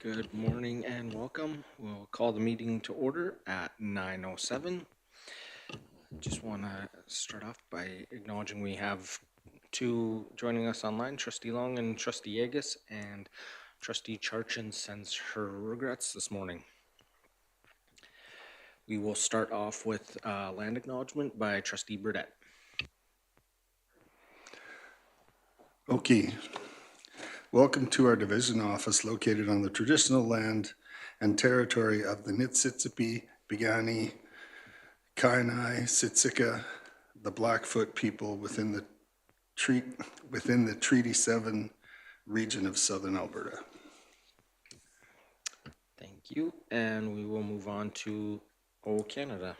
Good morning and welcome. We'll call the meeting to order at 9:07. Just want to start off by acknowledging we have two joining us online, Trustee Long and Trustee Yegas, and Trustee Charchin sends her regrets this morning. We will start off with land acknowledgement by Trustee Burdette. Okay. Welcome to our division office located on the traditional land and territory of the Niitsitapi, Piikani, Kainai, Siksika, the Blackfoot people within the Treaty 7 region of southern Alberta. Thank you. And we will move on to O Canada.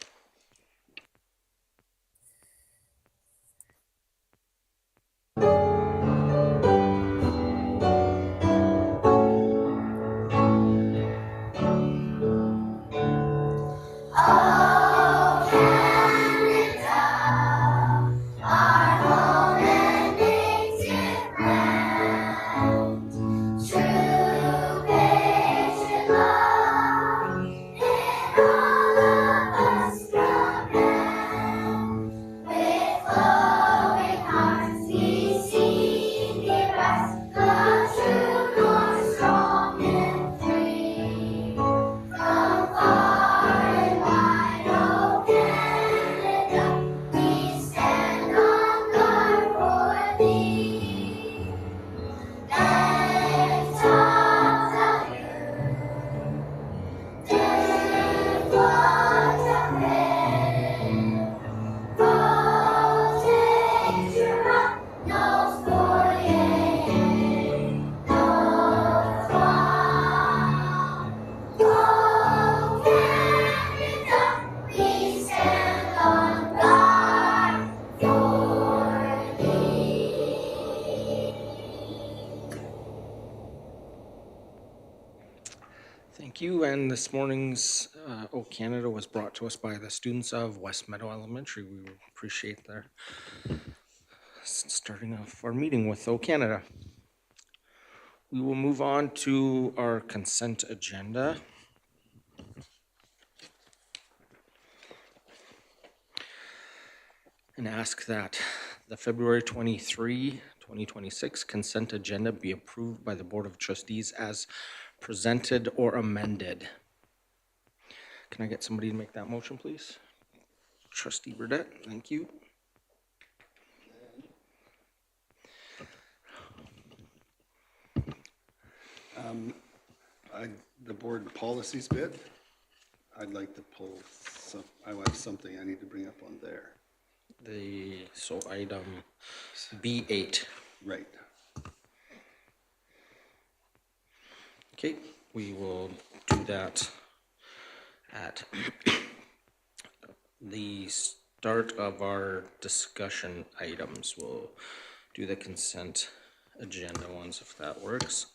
Thank you. And this morning's O Canada was brought to us by the students of West Meadow Elementary. We appreciate their starting off our meeting with O Canada. We will move on to our consent agenda. And ask that the February 23, 2026 consent agenda be approved by the Board of Trustees as presented or amended. Can I get somebody to make that motion, please? Trustee Burdette, thank you. The board policies bit, I'd like to pull some, I have something I need to bring up on there. So item B8. Right. Okay, we will do that at the start of our discussion items. We'll do the consent agenda ones if that works.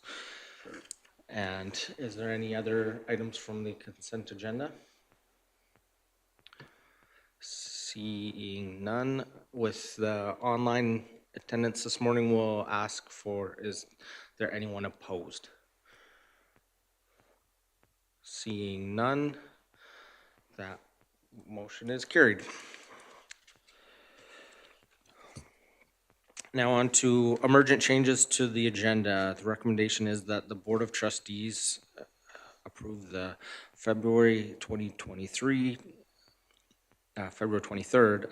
Sure. And is there any other items from the consent agenda? Seeing none, with the online attendance this morning, we'll ask for, is there anyone opposed? Seeing none, that motion is carried. Now on to emergent changes to the agenda. The recommendation is that the Board of Trustees approve the February 23rd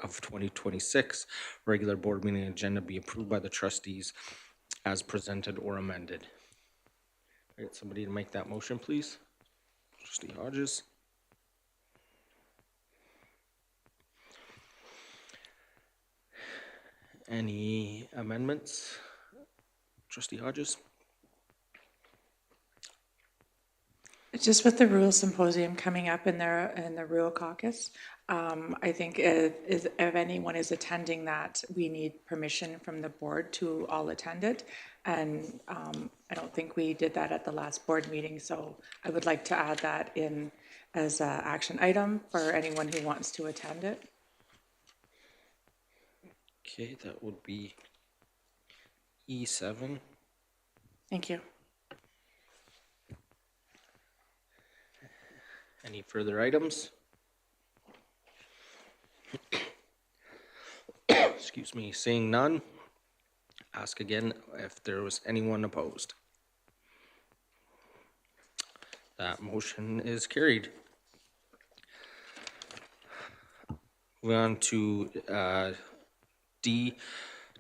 of 2026 regular board meeting agenda be approved by the trustees as presented or amended. I get somebody to make that motion, please. Trustee Hodges. Any amendments? Trustee Hodges? Just with the rural symposium coming up in the rural caucus, I think if anyone is attending that, we need permission from the board to all attend it. And I don't think we did that at the last board meeting, so I would like to add that in as an action item for anyone who wants to attend it. Okay, that would be E7. Thank you. Any further items? Excuse me, seeing none, ask again if there was anyone opposed. That motion is carried. Moving on to D,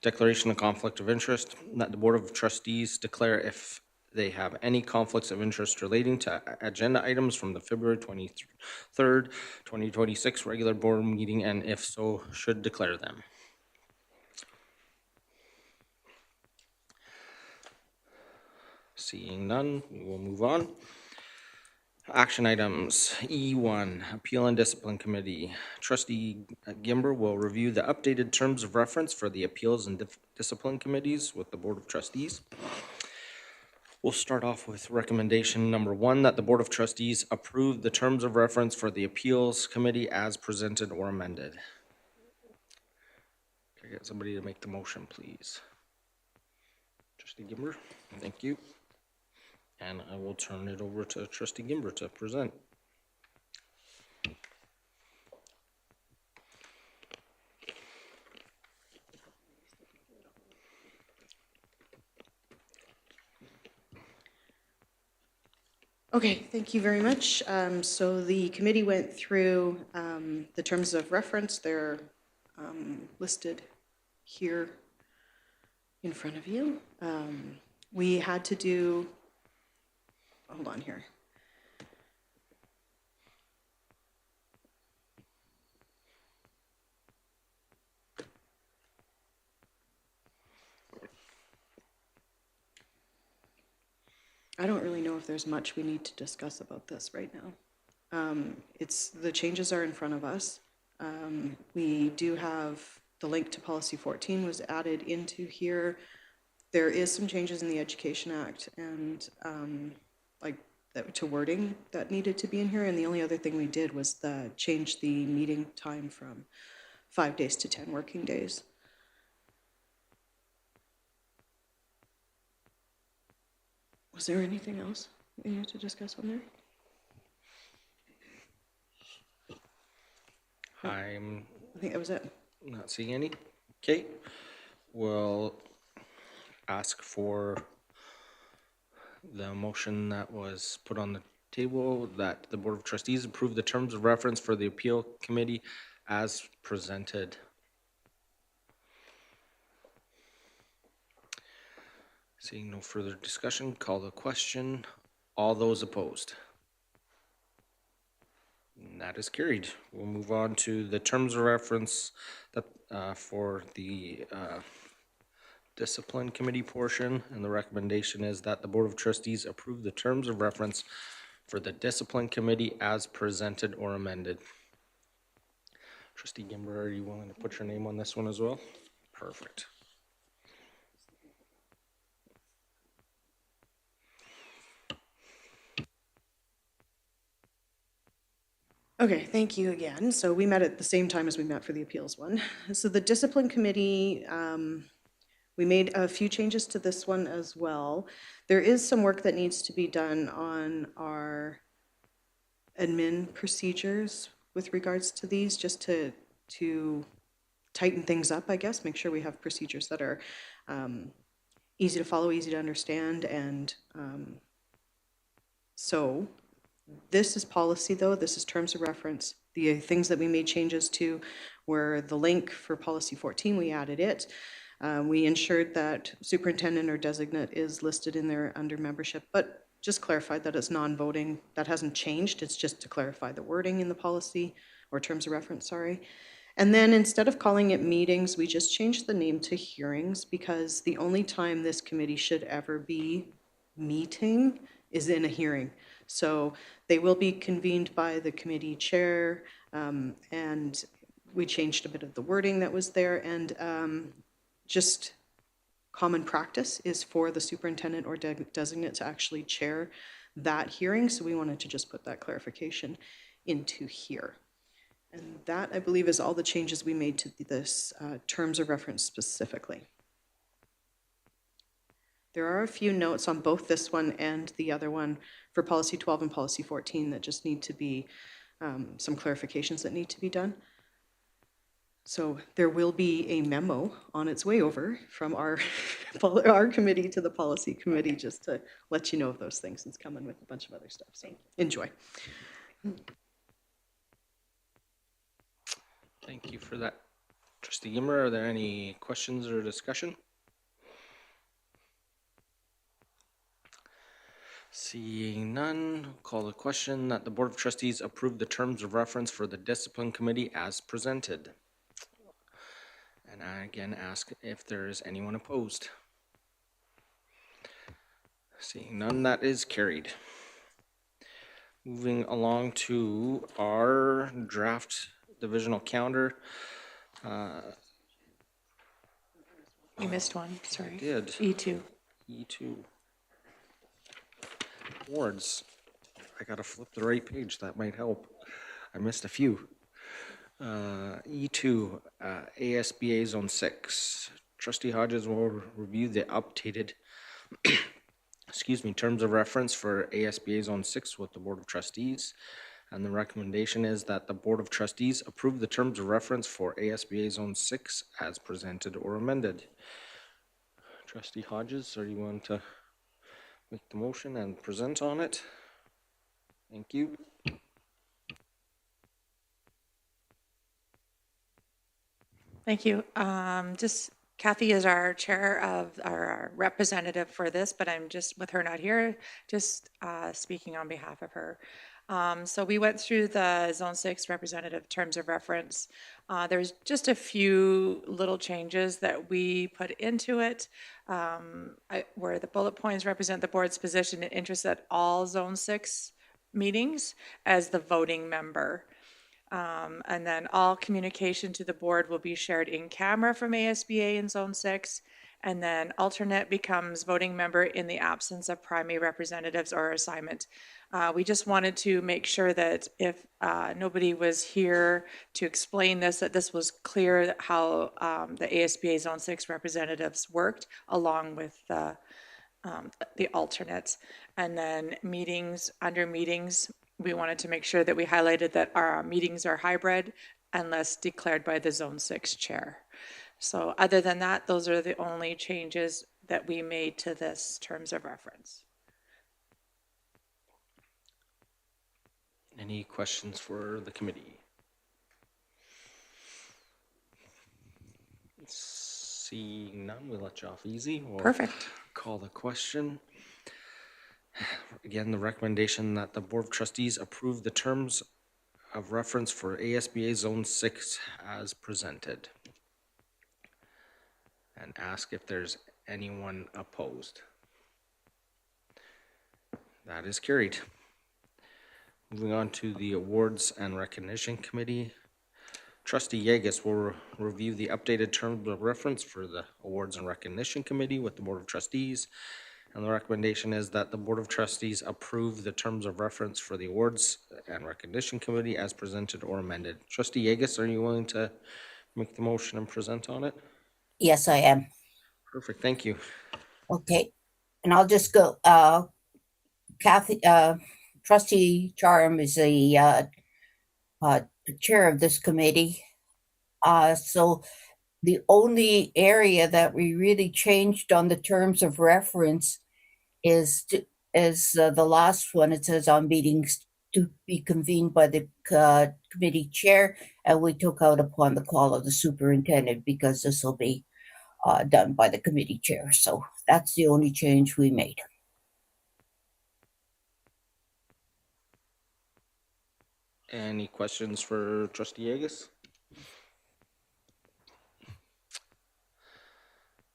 declaration of conflict of interest, that the Board of Trustees declare if they have any conflicts of interest relating to agenda items from the February 23rd, 2026 regular board meeting, and if so, should declare them. Seeing none, we will move on. Action items, E1, Appeal and Discipline Committee. Trustee Gimber will review the updated terms of reference for the Appeals and Discipline Committees with the Board of Trustees. We'll start off with recommendation number 1, that the Board of Trustees approve the terms of reference for the Appeals Committee as presented or amended. Can I get somebody to make the motion, please? Trustee Gimber, thank you. And I will turn it over to Trustee Gimber to present. Okay, thank you very much. So the committee went through the terms of reference. They're listed here in front of you. We had to do, hold on here. I don't really know if there's much we need to discuss about this right now. The changes are in front of us. We do have the link to policy 14 was added into here. There is some changes in the Education Act and to wording that needed to be in here. And the only other thing we did was change the meeting time from 5 days to 10 working days. Was there anything else we needed to discuss on there? I think that was it. Not seeing any. Okay, we'll ask for the motion that was put on the table, that the Board of Trustees approve the terms of reference for the Appeal Committee as presented. Seeing no further discussion, call the question. All those opposed? And that is carried. We'll move on to the terms of reference that for the Discipline Committee portion, and the recommendation is that the Board of Trustees approve the terms of reference for the Discipline Committee as presented or amended. Trustee Gimber, are you willing to put your name on this one as well? Perfect. Okay, thank you again. So we met at the same time as we met for the appeals one. So the Discipline Committee, we made a few changes to this one as well. There is some work that needs to be done on our admin procedures with regards to these, just to tighten things up, I guess, make sure we have procedures that are easy to follow, easy to understand, and so this is policy, though. This is terms of reference. The things that we made changes to were the link for policy 14. We added it. We ensured that superintendent or designate is listed in there under membership, but just clarified that it's non-voting. That hasn't changed. It's just to clarify the wording in the policy, or terms of reference, sorry. And then instead of calling it meetings, we just changed the name to hearings, because the only time this committee should ever be meeting is in a hearing. So they will be convened by the committee chair, and we changed a bit of the wording that was there, and just common practice is for the superintendent or designate to actually chair that hearing. So we wanted to just put that clarification into here. And that, I believe, is all the changes we made to this terms of reference specifically. There are a few notes on both this one and the other one for policy 12 and policy 14 that just need to be, some clarifications that need to be done. So there will be a memo on its way over from our, our committee to the policy committee, just to let you know of those things. It's coming with a bunch of other stuff, so enjoy. Thank you for that. Trustee Gimmer, are there any questions or discussion? Seeing none, call the question that the Board of Trustees approve the terms of reference for the Discipline Committee as presented. And I again ask if there is anyone opposed. Seeing none, that is carried. Moving along to our draft divisional calendar. You missed one, sorry. Did. E2. E2. Awards. I gotta flip the right page, that might help. I missed a few. E2, ASBA Zone 6. Trustee Hodges will review the updated terms of reference for ASBA Zone 6 with the Board of Trustees. And the recommendation is that the Board of Trustees approve the terms of reference for ASBA Zone 6 as presented or amended. Trustee Hodges, are you willing to make the motion and present on it? Thank you. Thank you. Just Kathy is our chair of our representative for this, but I'm just, with her not here, just speaking on behalf of her. So we went through the Zone 6 representative terms of reference. There's just a few little changes that we put into it, where the bullet points represent the board's position and interest at all Zone 6 meetings as the voting member. And then all communication to the board will be shared in camera from ASBA in Zone 6. And then alternate becomes voting member in the absence of primary representatives or assignment. We just wanted to make sure that if nobody was here to explain this, that this was clear how the ASBA Zone 6 representatives worked along with the alternates. And then meetings, under meetings, we wanted to make sure that we highlighted that our meetings are hybrid unless declared by the Zone 6 chair. So other than that, those are the only changes that we made to this terms of reference. Any questions for the committee? Seeing none, we'll let you off easy. We'll Perfect. call the question. Again, the recommendation that the Board of Trustees approve the terms of reference for ASBA Zone 6 as presented. And ask if there's anyone opposed. That is carried. Moving on to the Awards and Recognition Committee. Trustee Yegas will review the updated terms of reference for the Awards and Recognition Committee with the Board of Trustees. And the recommendation is that the Board of Trustees approve the terms of reference for the Awards and Recognition Committee as presented or amended. Trustee Yegas, are you willing to make the motion and present on it? Yes, I am. Perfect, thank you. Okay. And I'll just go, Kathy, Trustee Charm is the chair of this committee. So the only area that we really changed on the terms of reference is the last one. It says on meetings to be convened by the committee chair, and we took out upon the call of the superintendent because this will be done by the committee chair. So that's the only change we made. Any questions for Trustee Yegas?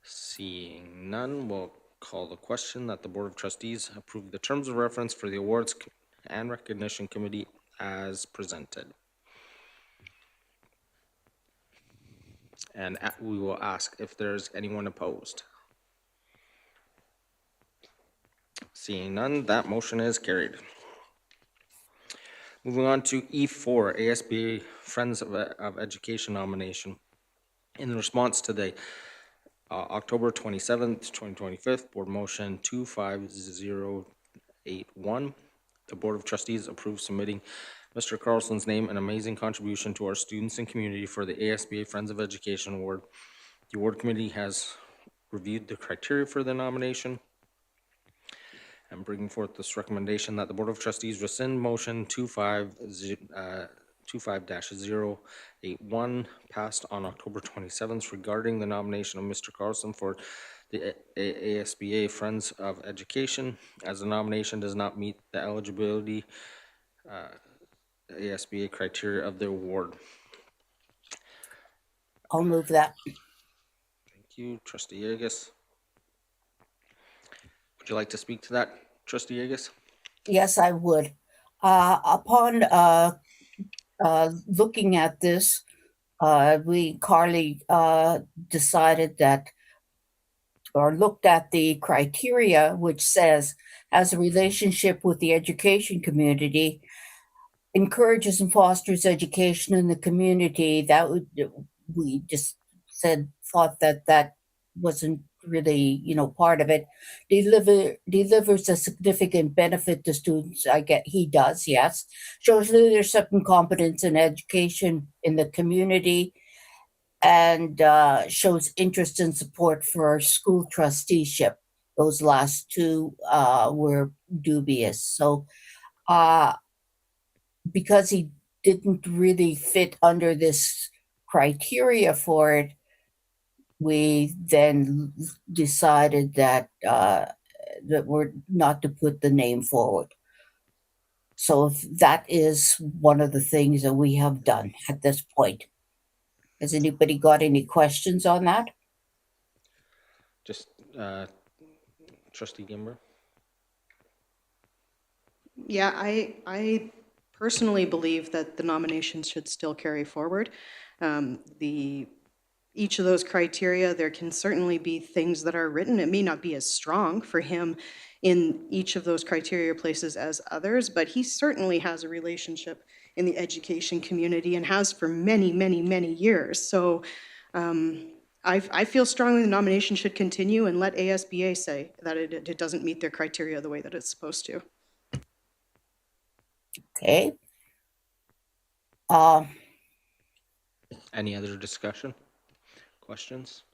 Seeing none, we'll call the question that the Board of Trustees approve the terms of reference for the Awards and Recognition Committee as presented. And we will ask if there's anyone opposed. Seeing none, that motion is carried. Moving on to E4, ASBA Friends of Education nomination. In response to the October 27th, 2025, Board Motion 25081. The Board of Trustees approves submitting Mr. Carlson's name and amazing contribution to our students and community for the ASBA Friends of Education Award. The award committee has reviewed the criteria for the nomination and bringing forth this recommendation that the Board of Trustees rescind motion 25-081 passed on October 27th regarding the nomination of Mr. Carlson for the ASBA Friends of Education, as the nomination does not meet the eligibility ASBA criteria of the award. I'll move that. Thank you, Trustee Yeagas. Would you like to speak to that, Trustee Yeagas? Yes, I would. Upon looking at this, Carly decided that, or looked at the criteria, which says has a relationship with the education community, encourages and fosters education in the community. That would, we just thought that wasn't really, part of it. Delivers a significant benefit to students. I get he does, yes. Shows leadership and competence in education in the community, and shows interest and support for our school trusteeship. Those last two were dubious. So, because he didn't really fit under this criteria for it, we then decided that that we're not to put the name forward. So that is one of the things that we have done at this point. Has anybody got any questions on that? Just Trustee Gimber. Yeah, I personally believe that the nominations should still carry forward. Each of those criteria, there can certainly be things that are written. It may not be as strong for him in each of those criteria places as others, but he certainly has a relationship in the education community and has for many, many, many years. So I feel strongly the nomination should continue, and let ASBA say that it doesn't meet their criteria the way that it's supposed to. Okay. Any other discussion? Questions?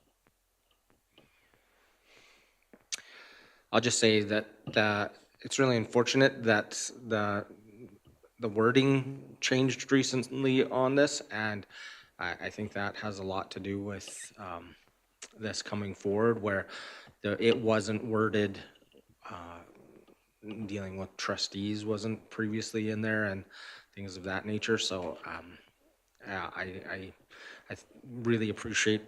I'll just say that it's really unfortunate that the wording changed recently on this, and I think that has a lot to do with this coming forward, where it wasn't worded dealing with trustees wasn't previously in there and things of that nature. So yeah, I really appreciate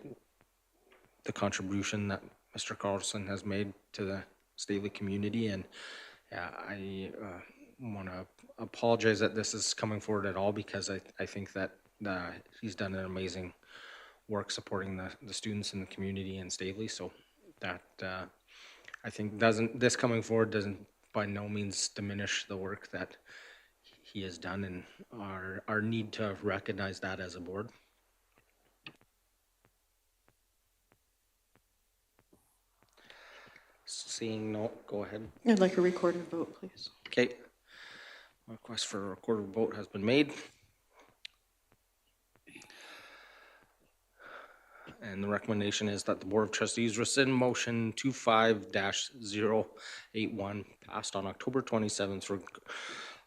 the contribution that Mr. Carlson has made to the Stately community, and I want to apologize that this is coming forward at all, because I think that he's done an amazing work supporting the students in the community in Stately. So that I think this coming forward doesn't by no means diminish the work that he has done, and our need to recognize that as a board. Seeing no, go ahead. I'd like a recorded vote, please. Okay. Request for a recorded vote has been made. And the recommendation is that the Board of Trustees rescind motion 25-081 passed on October 27th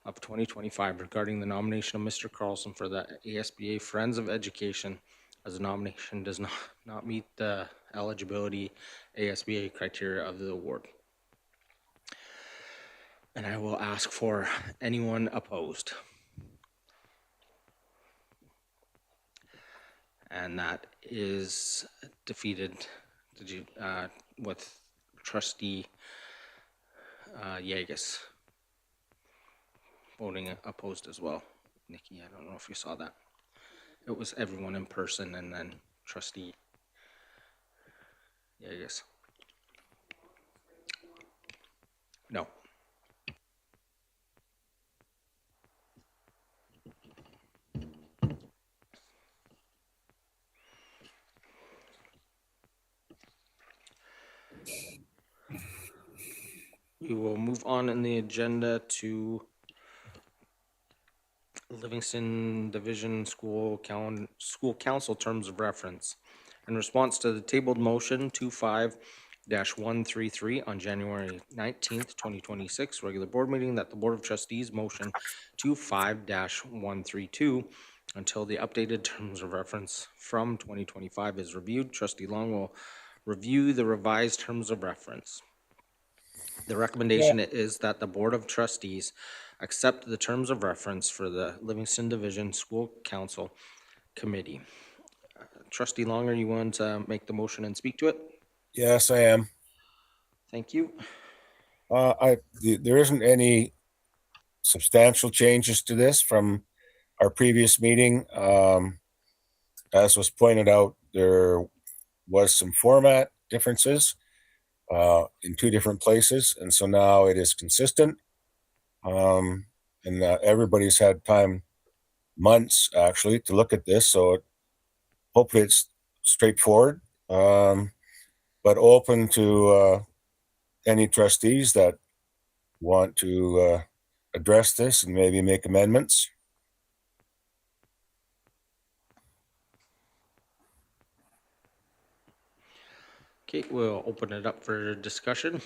of 2025 regarding the nomination of Mr. Carlson for the ASBA Friends of Education, as the nomination does not meet the eligibility ASBA criteria of the award. And I will ask for anyone opposed. And that is defeated. Did you with Trustee Yeagas voting opposed as well? Nikki, I don't know if you saw that. It was everyone in person and then Trustee Yeagas. No. we will move on in the agenda to Livingston Division School Council Terms of Reference. In response to the tabled motion 25-133 on January 19th, 2026, regular board meeting, that the Board of Trustees motion 25-132 until the updated terms of reference from 2025 is reviewed. Trustee Long will review the revised terms of reference. The recommendation is that the Board of Trustees accept the terms of reference for the Livingston Division School Council Committee. Trustee Long, are you willing to make the motion and speak to it? Yes, I am. Thank you. There isn't any substantial changes to this from our previous meeting. As was pointed out, there was some format differences in two different places, and so now it is consistent. And everybody's had time, months actually, to look at this, so hopefully it's straightforward, but open to any trustees that want to address this and maybe make amendments. Okay, we'll open it up for discussion.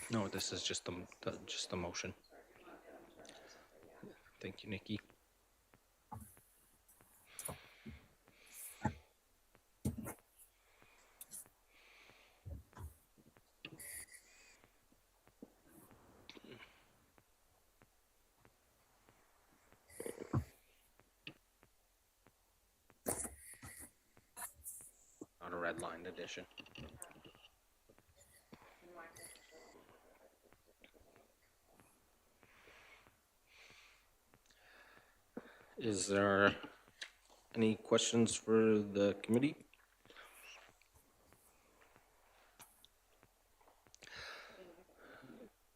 No, this is just the motion. Thank you, Nikki. Not a red line edition. Is there any questions for the committee?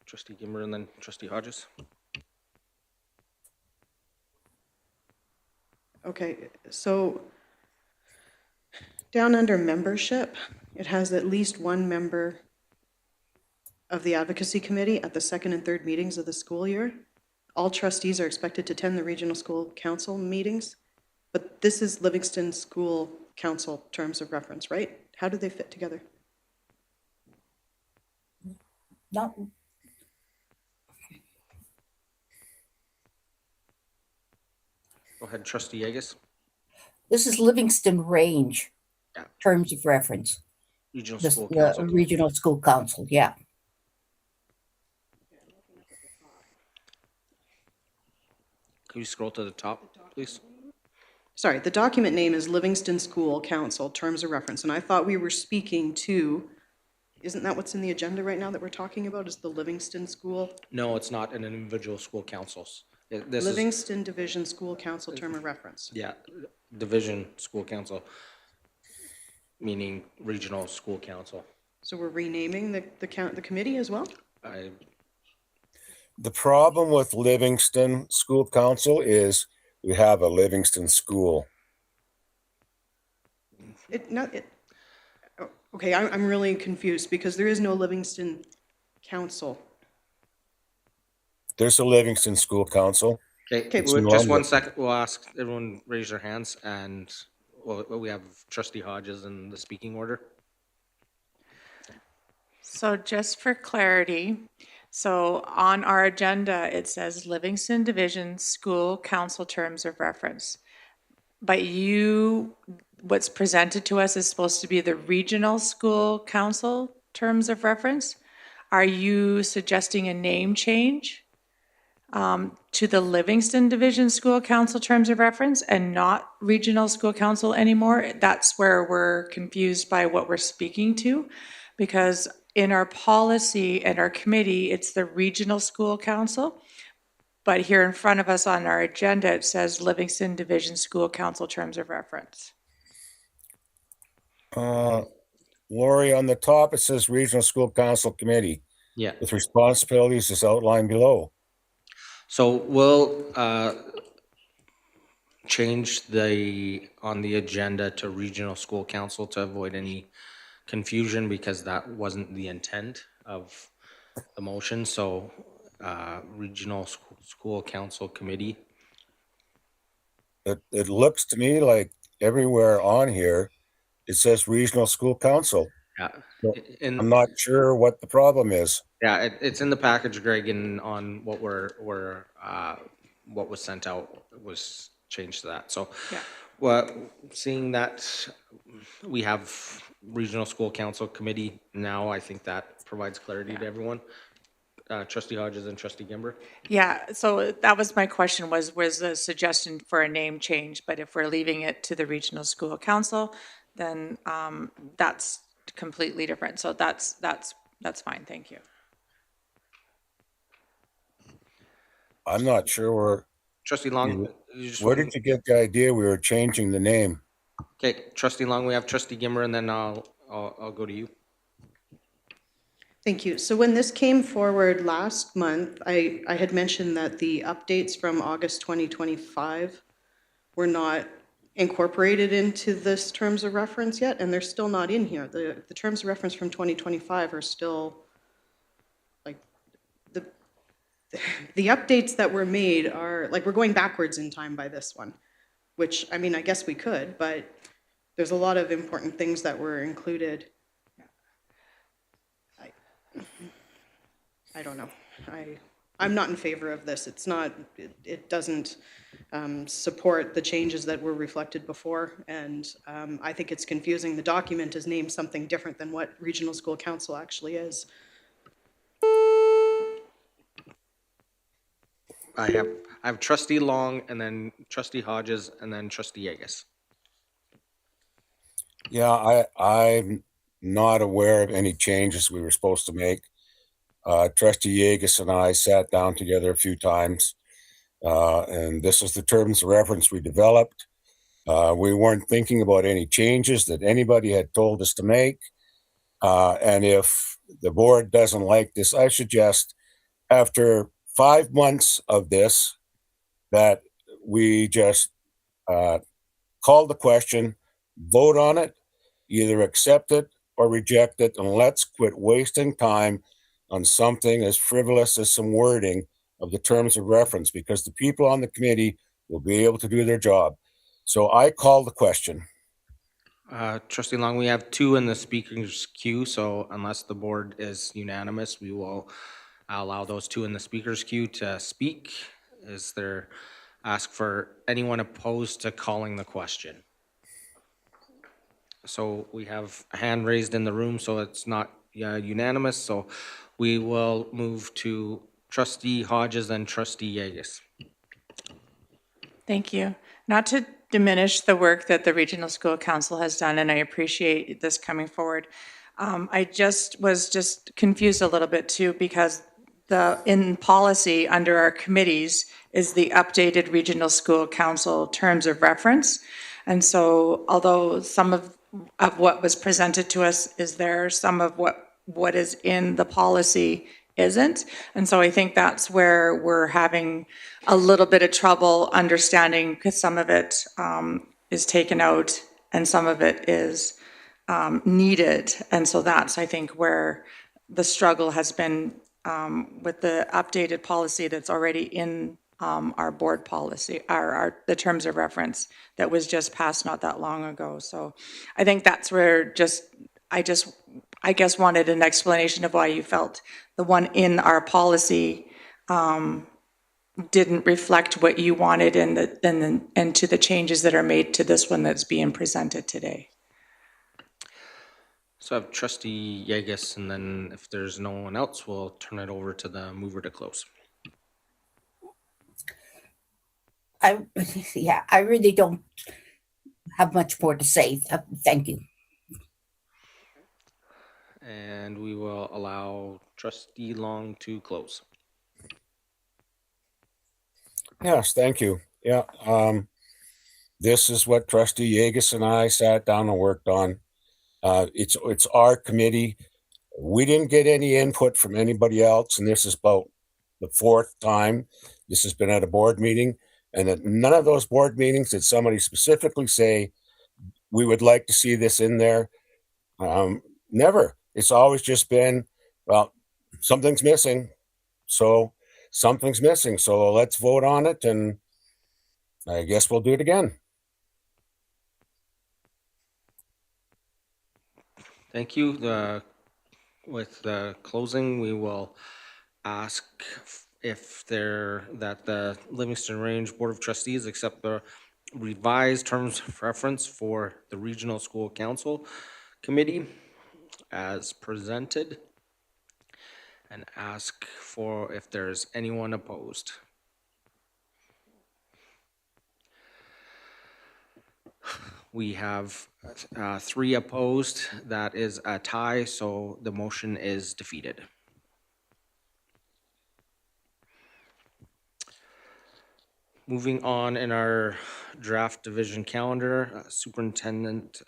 Trustee Gimmer and then Trustee Hodges. Okay, so down under membership, it has at least one member of the advocacy committee at the second and third meetings of the school year. All trustees are expected to attend the regional school council meetings, but this is Livingston School Council terms of reference, right? How do they fit together? Not, Go ahead, Trustee Yegas. this is Livingston Range Yeah. terms of reference. Regional This, School Council. regional school council, yeah. Can you scroll to the top, please? Sorry, the document name is Livingston School Council terms of reference, and I thought we were speaking to, isn't that what's in the agenda right now that we're talking about, is the Livingston School? No, it's not an individual school councils. This is, Livingston Division School Council term of reference. yeah, Division School Council, meaning regional school council. So we're renaming the committee as well? The problem with Livingston School Council is we have a Livingston school. Okay, I'm really confused because there is no Livingston Council. There's a Livingston School Council. Okay, It's just normal. 1 second. We'll ask everyone raise their hands, and we have Trustee Hodges in the speaking order. So just for clarity, so on our agenda, it says Livingston Division School Council Terms of Reference. But what's presented to us is supposed to be the Regional School Council Terms of Reference. Are you suggesting a name change to the Livingston Division School Council Terms of Reference and not Regional School Council anymore? That's where we're confused by what we're speaking to, because in our policy and our committee, it's the Regional School Council. But here in front of us on our agenda, it says Livingston Division School Council Terms of Reference. Lori, on the top, it says Regional School Council Committee Yeah. with responsibilities as outlined below. So we'll change on the agenda to regional school council to avoid any confusion, because that wasn't the intent of the motion. So regional school council committee. It looks to me like everywhere on here, it says regional school council. Yeah. So In I'm not sure what the problem is. Yeah, it's in the package, Greg, and on what what was sent out was changed to that. So, Yeah. well, seeing that we have regional school council committee now, I think that provides clarity to everyone. Trustee Hodges and Trustee Gimber. Yeah, so that was my question, was a suggestion for a name change, but if we're leaving it to the regional school council, then that's completely different. So that's fine, thank you. I'm not sure Trustee Long, you just where want, did you get the idea we were changing the name? okay, Trustee Long, we have Trustee Gimber, and then I'll go to you. Thank you. So when this came forward last month, I had mentioned that the updates from August 2025 were not incorporated into this terms of reference yet, and they're still not in here. The terms of reference from 2025 are still, like, the updates that were made are, like, we're going backwards in time by this one, which, I mean, I guess we could, but there's a lot of important things that were included. I don't know. I'm not in favor of this. It's not, it doesn't support the changes that were reflected before, and I think it's confusing. The document is named something different than what Regional School Council actually is. I have Trustee Long, and then Trustee Hodges, and then Trustee Yegas. Yeah, I'm not aware of any changes we were supposed to make. Trustee Yegas and I sat down together a few times, and this is the terms of reference we developed. We weren't thinking about any changes that anybody had told us to make. And if the board doesn't like this, I suggest after 5 months of this, that we just call the question, vote on it, either accept it or reject it, and let's quit wasting time on something as frivolous as some wording of the terms of reference, because the people on the committee will be able to do their job. So I call the question. Trustee Long, we have two in the speaker's queue, so unless the board is unanimous, we will allow those two in the speaker's queue to speak. Is there, ask for anyone opposed to calling the question? So we have a hand raised in the room, so it's not unanimous, so we will move to Trustee Hodges and Trustee Yegas. Thank you. Not to diminish the work that the Regional School Council has done, and I appreciate this coming forward. I was confused a little bit too, because in policy under our committees is the updated Regional School Council terms of reference. And so although some of what was presented to us is there, some of what is in the policy isn't. And so I think that's where we're having a little bit of trouble understanding, because some of it is taken out and some of it is needed. And so that's, I think, where the struggle has been with the updated policy that's already in our board policy, the terms of reference that was just passed not that long ago. So I think that's where I guess wanted an explanation of why you felt the one in our policy didn't reflect what you wanted and to the changes that are made to this one that's being presented today. So I have Trustee Yegas, and then if there's no one else, we'll turn it over to the mover to close. I really don't have much more to say. Thank you. And we will allow Trustee Long to close. Yes, thank you. Yeah, this is what Trustee Yegas and I sat down and worked on. It's our committee. We didn't get any input from anybody else, and this is about the fourth time this has been at a board meeting, and at none of those board meetings did somebody specifically say, we would like to see this in there. Never. It's always just been, well, something's missing. So something's missing. So let's vote on it, and I guess we'll do it again. Thank you. With the closing, we will ask if that the Livingston Range Board of Trustees accept the revised terms of reference for the Regional School Council Committee as presented, and ask for if there's anyone opposed. We have 3 opposed. That is a tie, so the motion is defeated. Moving on in our draft division calendar, Superintendent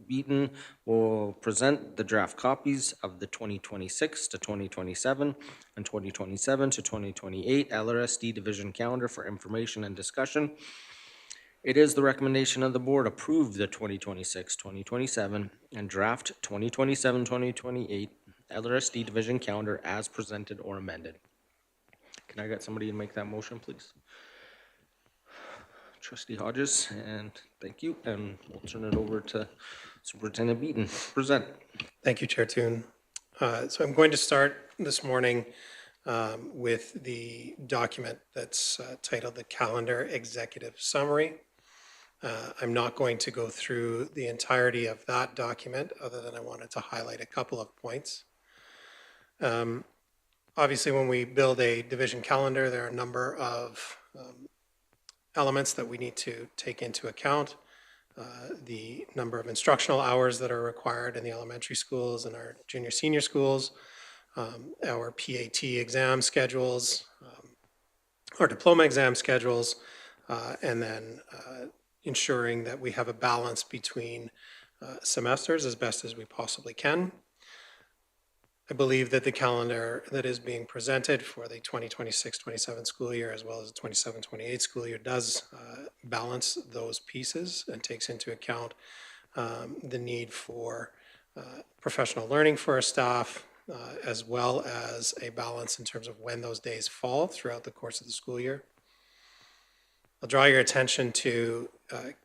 Beaton will present the draft copies of the 2026 to 2027 and 2027 to 2028 LRSD division calendar for information and discussion. It is the recommendation of the board approve the 2026, 2027 and draft 2027, 2028 LRSD division calendar as presented or amended. Can I get somebody to make that motion, please? Trustee Hodges, and thank you, and we'll turn it over to Superintendent Beaton. Present. Thank you, Chair Toon. So I'm going to start this morning with the document that's titled the Calendar Executive Summary. I'm not going to go through the entirety of that document, other than I wanted to highlight a couple of points. Obviously, when we build a division calendar, there are a number of elements that we need to take into account. The number of instructional hours that are required in the elementary schools and our junior senior schools, our PAT exam schedules, our diploma exam schedules, and then ensuring that we have a balance between semesters as best as we possibly can. I believe that the calendar that is being presented for the 2026-27 school year, as well as the 27-28 school year, does balance those pieces and takes into account the need for professional learning for our staff, as well as a balance in terms of when those days fall throughout the course of the school year. I'll draw your attention to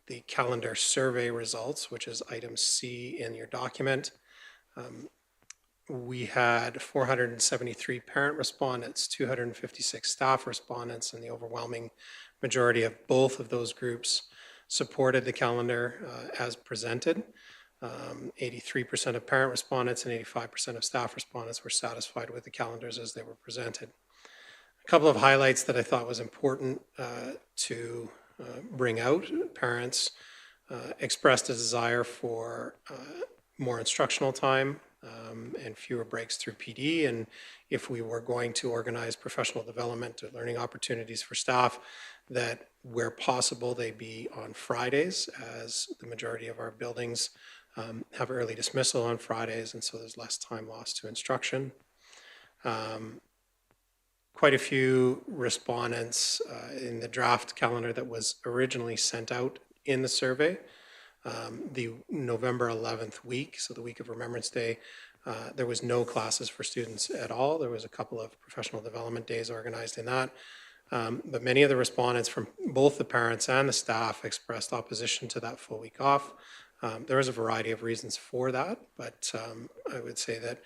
the calendar survey results, which is item C in your document. We had 473 parent respondents, 256 staff respondents, and the overwhelming majority of both of those groups supported the calendar as presented. 83% of parent respondents and 85% of staff respondents were satisfied with the calendars as they were presented. A couple of highlights that I thought was important to bring out. Parents expressed a desire for more instructional time and fewer breaks through PD. And if we were going to organize professional development or learning opportunities for staff, that where possible, they be on Fridays, as the majority of our buildings have early dismissal on Fridays, and so there's less time lost to instruction. Quite a few respondents in the draft calendar that was originally sent out in the survey. The November 11th week, so the week of Remembrance Day, there was no classes for students at all. There was a couple of professional development days organized in that. But many of the respondents from both the parents and the staff expressed opposition to that full week off. There was a variety of reasons for that, but I would say that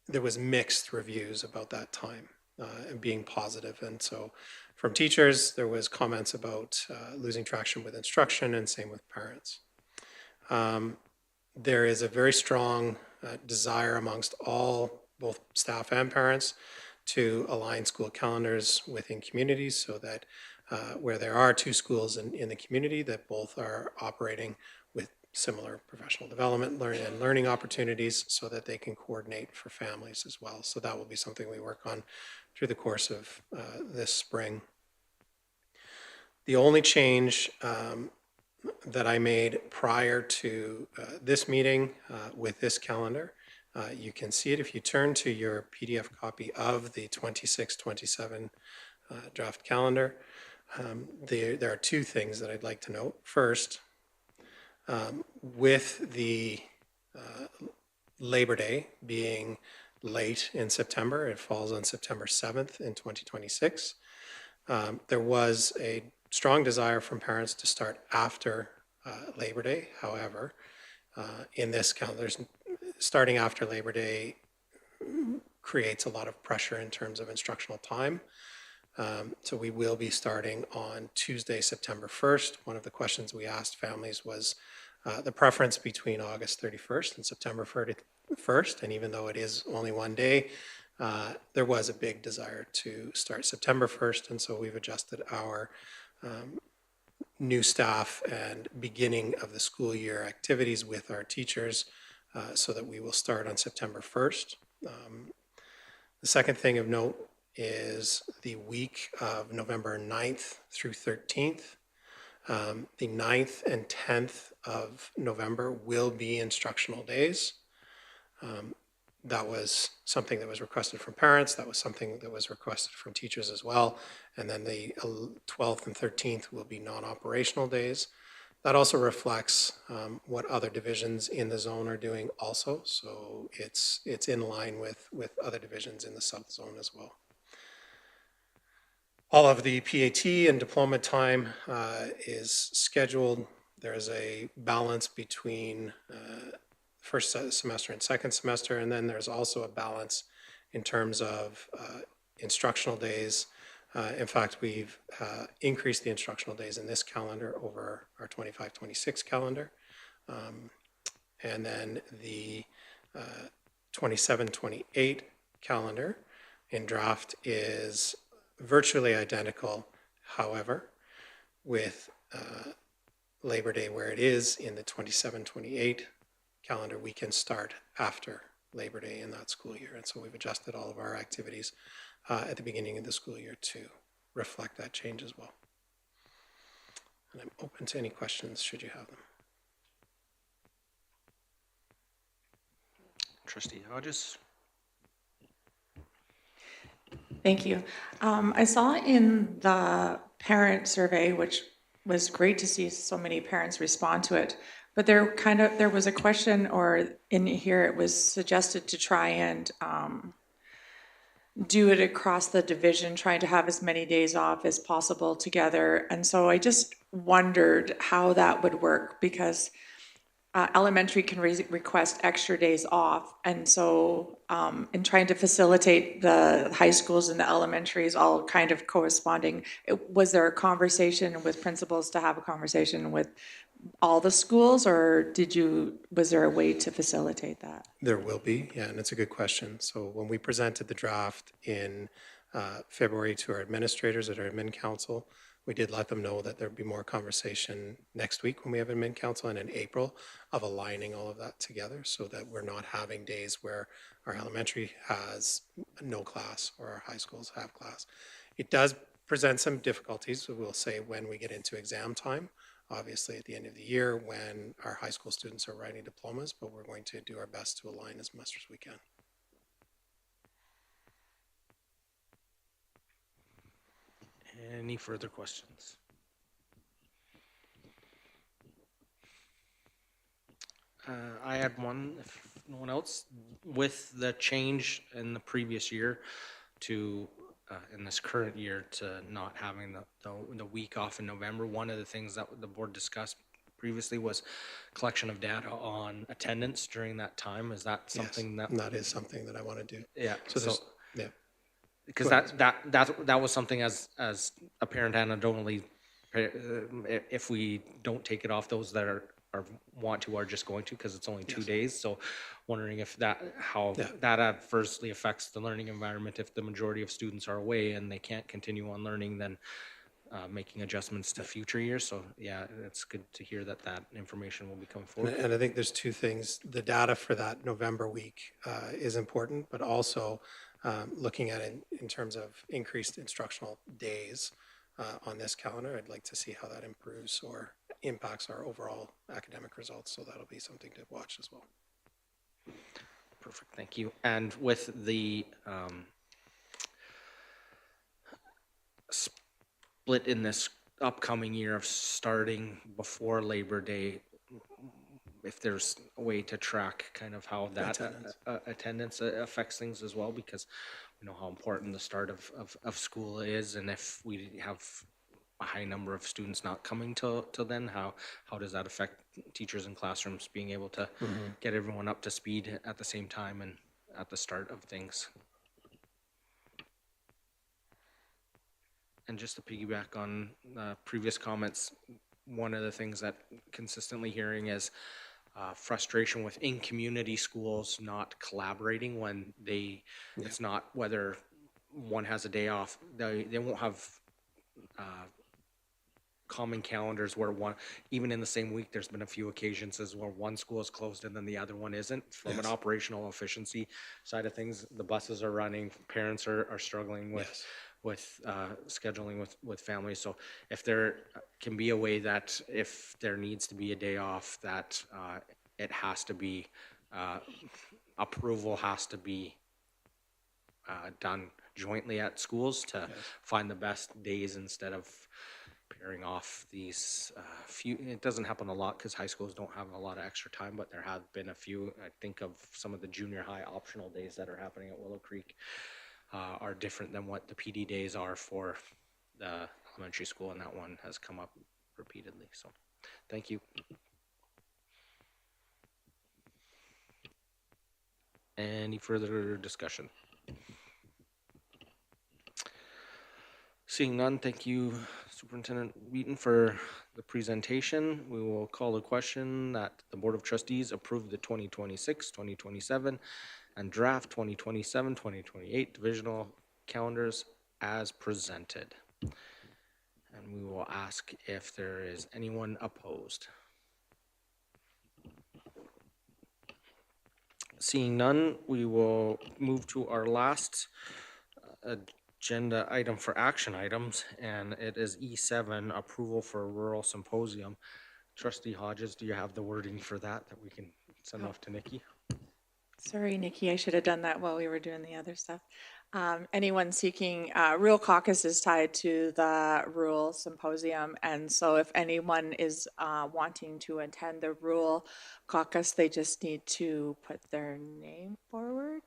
there was mixed reviews about that time and being positive. And so from teachers, there was comments about losing traction with instruction, and same with parents. There is a very strong desire amongst all, both staff and parents, to align school calendars within communities, so that where there are two schools in the community, that both are operating with similar professional development and learning opportunities, so that they can coordinate for families as well. So that will be something we work on through the course of this spring. The only change that I made prior to this meeting with this calendar You can see it if you turn to your PDF copy of the 26-27 draft calendar. There are two things that I'd like to note. First, with the Labor Day being late in September, it falls on September 7th in 2026. There was a strong desire from parents to start after Labor Day. However, in this calendar, starting after Labor Day creates a lot of pressure in terms of instructional time. So we will be starting on Tuesday, September 1st. One of the questions we asked families was the preference between August 31st and September 1st. And even though it is only one day, there was a big desire to start September 1st. And so we've adjusted our new staff and beginning of the school year activities with our teachers so that we will start on September 1st. The second thing of note is the week of November 9th through 13th. The 9th and 10th of November will be instructional days. That was something that was requested from parents. That was something that was requested from teachers as well. And then the 12th and 13th will be non-operational days. That also reflects what other divisions in the zone are doing also. So it's in line with other divisions in the South Zone as well. All of the PAT and diploma time is scheduled. There is a balance between first semester and second semester, and then there's also a balance in terms of instructional days. In fact, we've increased the instructional days in this calendar over our 25-26 calendar. And then the 27-28 calendar in draft is virtually identical. However, with Labor Day where it is in the 27-28 calendar, we can start after Labor Day in that school year. And so we've adjusted all of our activities at the beginning of the school year to reflect that change as well. And I'm open to any questions should you have them. Trustee Hodges? Thank you. I saw in the parent survey, which was great to see so many parents respond to it, but there was a question, or in here it was suggested to try and do it across the division, trying to have as many days off as possible together. And so I just wondered how that would work, because elementary can request extra days off. And so in trying to facilitate the high schools and the elementaries all kind of corresponding, was there a conversation with principals to have a conversation with all the schools, or was there a way to facilitate that? There will be, yeah, and it's a good question. So when we presented the draft in February to our administrators at our admin council, we did let them know that there'd be more conversation next week when we have admin council, and in April, of aligning all of that together so that we're not having days where our elementary has no class or our high schools have class. It does present some difficulties, we'll say, when we get into exam time, obviously at the end of the year when our high school students are writing diplomas, but we're going to do our best to align as much as we can. Any further questions? I had one, if no one else. With the change in the previous year to, in this current year, to not having the week off in November, one of the things that the board discussed previously was collection of data on attendance during that time. Is that something Yes, that is something that I want to do. Yeah. So yeah. Because that was something as a parent anecdotally, if we don't take it off, those that are want to are just going to, because it's only 2 days. So wondering if that adversely affects the learning environment if the majority of students are away and they can't continue on learning, then making adjustments to future years. So yeah, it's good to hear that information will be coming forward. And I think there's two things. The data for that November week is important, but also looking at it in terms of increased instructional days on this calendar, I'd like to see how that improves or impacts our overall academic results. So that'll be something to watch as well. Perfect, thank you. And with the split in this upcoming year of starting before Labor Day, if there's a way to track kind of how that attendance affects things as well, because we know how important the start of school is, and if we have a high number of students not coming till then, how does that affect teachers in classrooms being able to get everyone up to speed at the same time and at the start of things? And just to piggyback on previous comments, one of the things that consistently hearing is frustration within community schools not collaborating when it's not whether one has a day off. They won't have common calendars where one, even in the same week, there's been a few occasions where one school is closed and then the other one isn't. From an operational efficiency side of things, the buses are running, parents are struggling with scheduling with families. So if there can be a way that if there needs to be a day off, that it has to be approval has to be done jointly at schools to find the best days instead of pairing off these few. It doesn't happen a lot because high schools don't have a lot of extra time, but there have been a few. I think of some of the junior high optional days that are happening at Willow Creek are different than what the PD days are for the elementary school, and that one has come up repeatedly. So thank you. Any further discussion? Seeing none, thank you, Superintendent Wheaton, for the presentation. We will call the question that the Board of Trustees approve the 2026, 2027, and draft 2027, 2028 divisional calendars as presented. And we will ask if there is anyone opposed. Seeing none, we will move to our last agenda item for action items, and it is E7, approval for rural symposium. Trustee Hodges, do you have the wording for that we can send off to Nikki? Sorry, Nikki, I should have done that while we were doing the other stuff. Anyone seeking, Rural Caucus is tied to the Rural Symposium, and so if anyone is wanting to attend the Rural Caucus, they just need to put their name forward.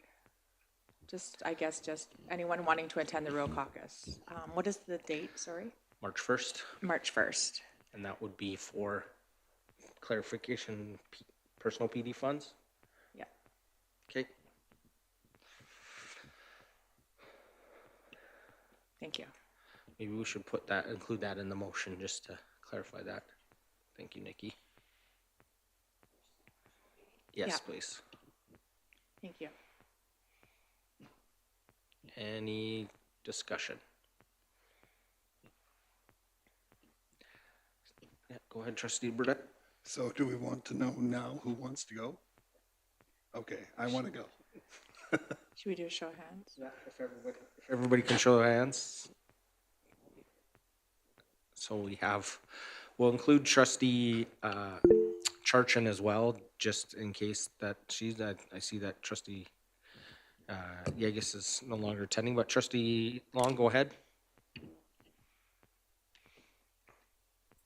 I guess, just anyone wanting to attend the Rural Caucus. What is the date, sorry? March 1st. March 1st. And that would be for clarification, personal PD funds? Yeah. Okay. Thank you. Maybe we should include that in the motion just to clarify that. Thank you, Nikki. Yes, Yeah. please. Thank you. Any discussion? Yeah, go ahead, Trustee Burdette. So do we want to know now who wants to go? Okay, I want to go. Should we do a show of hands? Yeah, if everybody can show their hands. So we'll include Trustee Charchin as well, just in case that I see that Trustee Yegus is no longer attending, but Trustee Long, go ahead.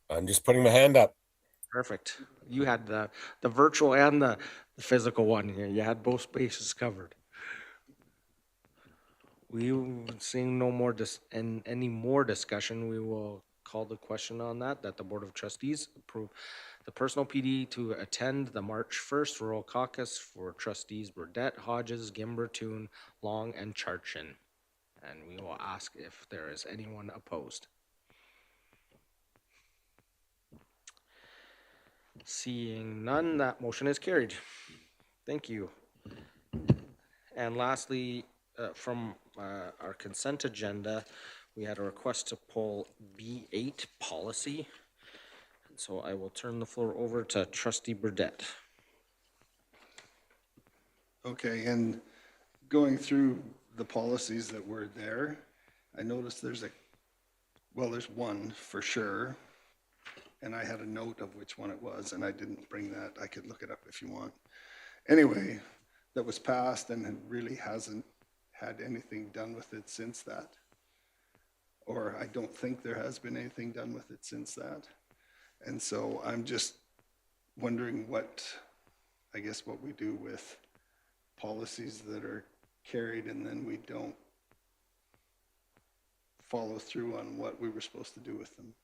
I'm just putting my hand up. Perfect. You had the virtual and the physical one here. You had both spaces covered. We seeing no more any more discussion. We will call the question on that the Board of Trustees approve the personal PD to attend the March 1st Rural Caucus for Trustees Burdette, Hodges, Gimber, Toon, Long, and Charchin. And we will ask if there is anyone opposed. Seeing none, that motion is carried. Thank you. And lastly, from our consent agenda, we had a request to pull B8 policy. And so I will turn the floor over to Trustee Burdette. Okay, and going through the policies that were there, I noticed there's one for sure. And I had a note of which one it was, and I didn't bring that. I could look it up if you want. Anyway, that was passed and really hasn't had anything done with it since that. Or I don't think there has been anything done with it since that. And so I'm just wondering what we do with policies that are carried and then we don't follow through on what we were supposed to do with them.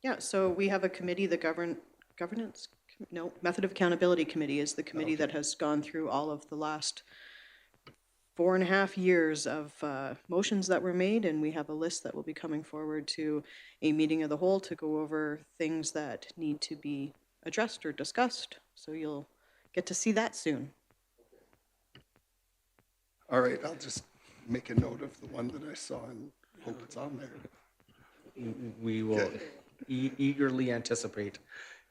Yeah, so we have a committee, the Method of Accountability Committee is the committee that has gone through all of the last 4.5 years of motions that were made, and we have a list that will be coming forward to a meeting of the whole to go over things that need to be addressed or discussed. So you'll get to see that soon. All right, I'll just make a note of the one that I saw and hope it's on there. We will Okay. eagerly anticipate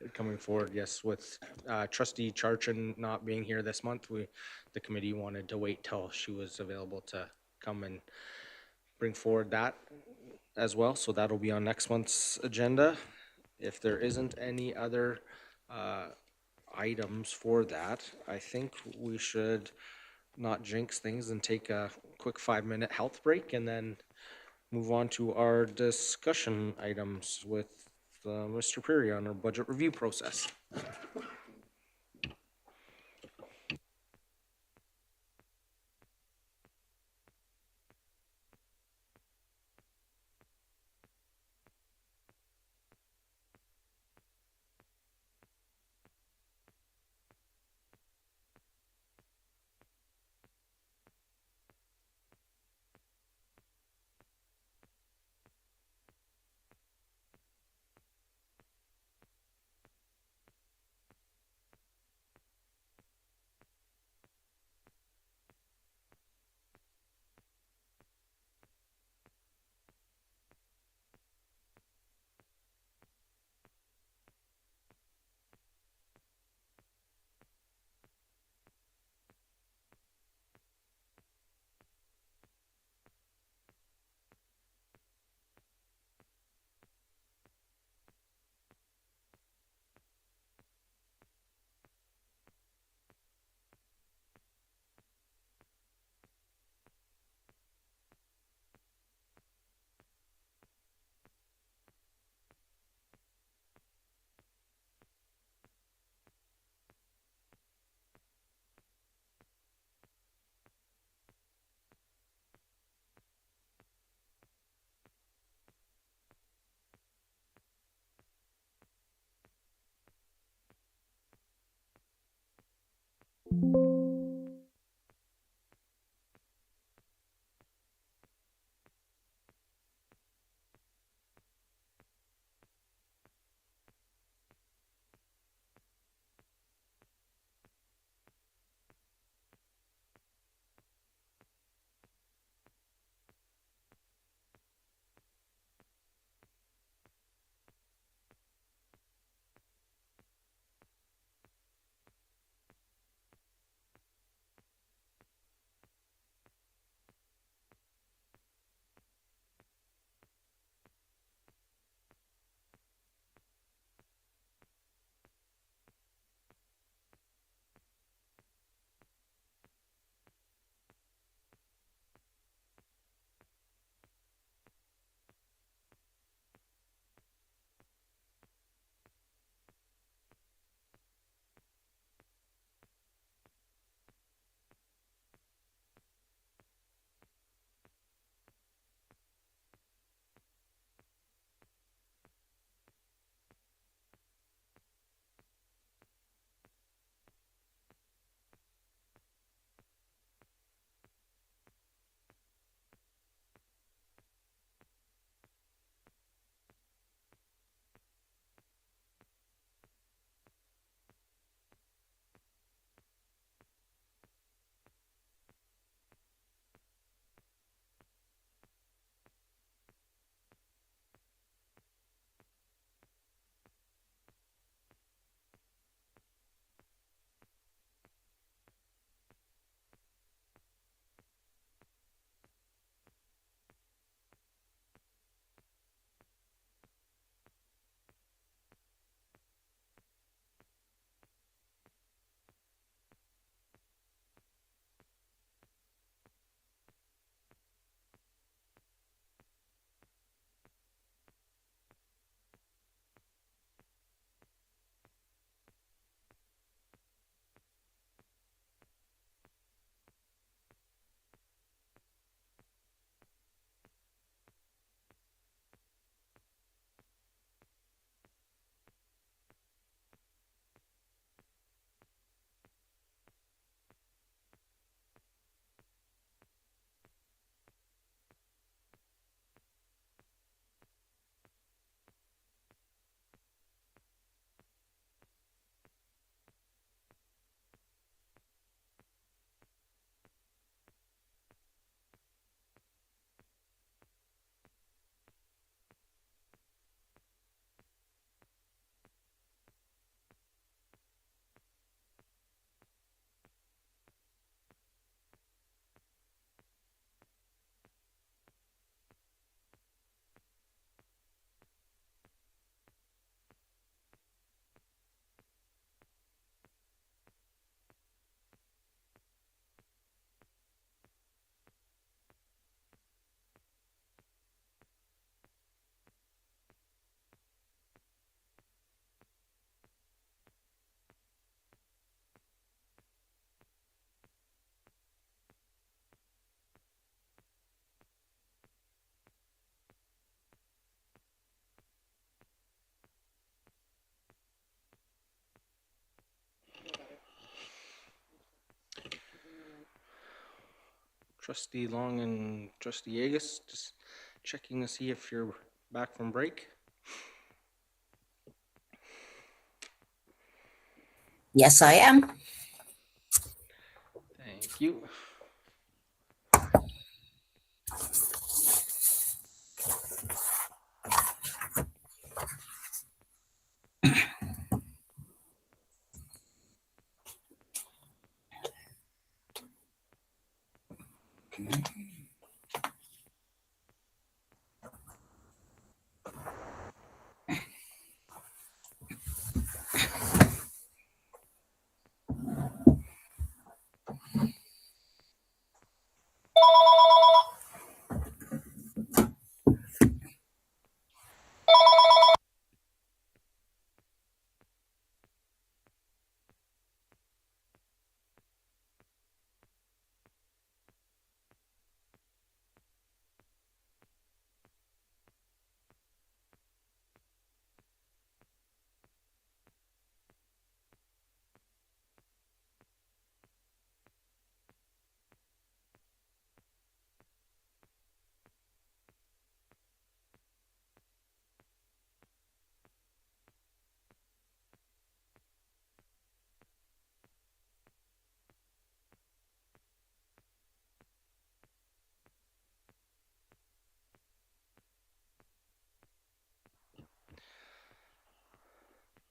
it coming forward. Yes, with Trustee Charchin not being here this month, the committee wanted to wait till she was available to come and bring forward that as well. So that'll be on next month's agenda. If there isn't any other items for that, I think we should not jinx things and take a quick 5-minute health break and then move on to our discussion items with Mr. Perry on our budget review process. Trustee Long and Trustee Yegus, just checking to see if you're back from break. Yes, I am. Thank you.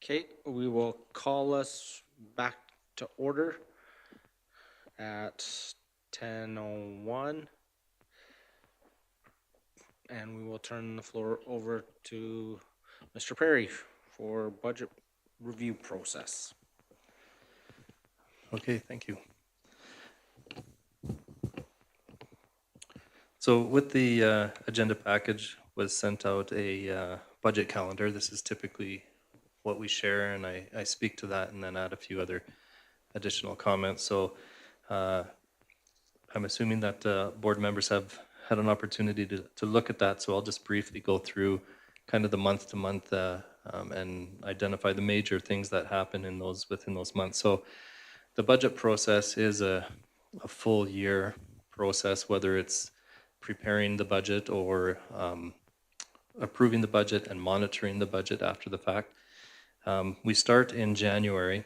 Okay, we will call us back to order at 10:01, and we will turn the floor over to Mr. Perry for budget review process. Okay, thank you. So with the agenda package was sent out a budget calendar. This is typically what we share, and I speak to that and then add a few other additional comments. So I'm assuming that board members have had an opportunity to look at that. So I'll just briefly go through kind of the month to month and identify the major things that happen in within those months. So the budget process is a full year process, whether it's preparing the budget or approving the budget and monitoring the budget after the fact. We start in January,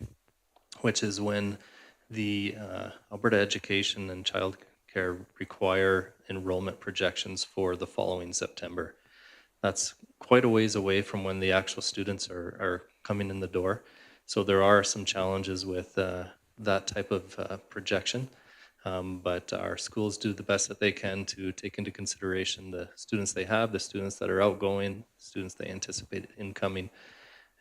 which is when the Alberta Education and Child Care require enrollment projections for the following September. That's quite a ways away from when the actual students are coming in the door. So there are some challenges with that type of projection. But our schools do the best that they can to take into consideration the students they have, the students that are outgoing, students they anticipate incoming,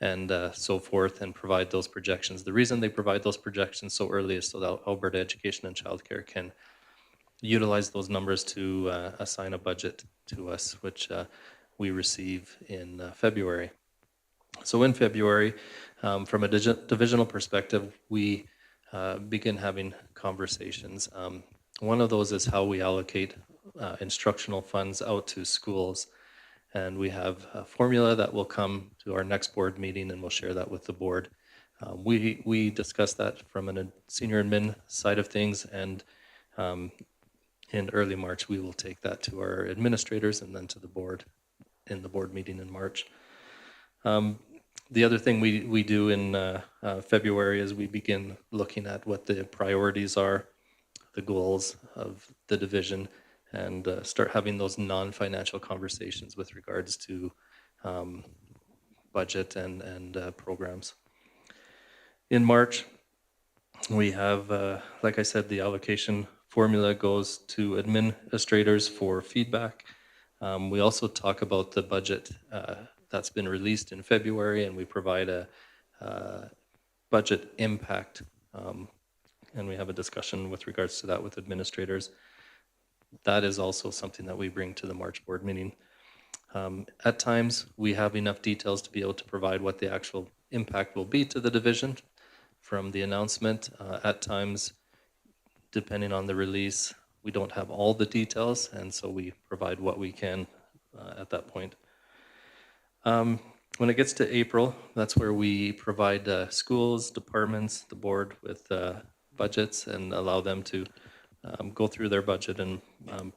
and so forth, and provide those projections. The reason they provide those projections so early is so that Alberta Education and Childcare can utilize those numbers to assign a budget to us, which we receive in February. So in February, from a divisional perspective, we begin having conversations. One of those is how we allocate instructional funds out to schools. And we have a formula that will come to our next board meeting, and we'll share that with the board. We discussed that from a senior admin side of things, and in early March, we will take that to our administrators and then to the board in the board meeting in March. The other thing we do in February is we begin looking at what the priorities are, the goals of the division, and start having those non-financial conversations with regards to budget and programs. In March, we have, like I said, the allocation formula goes to administrators for feedback. We also talk about the budget that's been released in February, and we provide a budget impact, and we have a discussion with regards to that with administrators. That is also something that we bring to the March board meeting. At times, we have enough details to be able to provide what the actual impact will be to the division from the announcement. At times, depending on the release, we don't have all the details, and so we provide what we can at that point. When it gets to April, that's where we provide schools, departments, the board with budgets and allow them to go through their budget and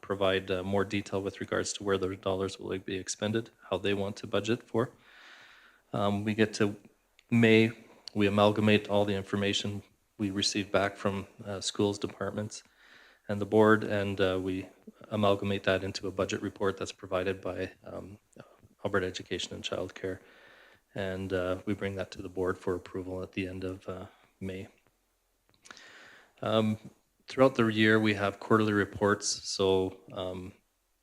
provide more detail with regards to where their dollars will be expended, how they want to budget for. We get to May, we amalgamate all the information we receive back from schools, departments, and the board, and we amalgamate that into a budget report that's provided by Alberta Education and Childcare. And we bring that to the board for approval at the end of May. Throughout the year, we have quarterly reports. So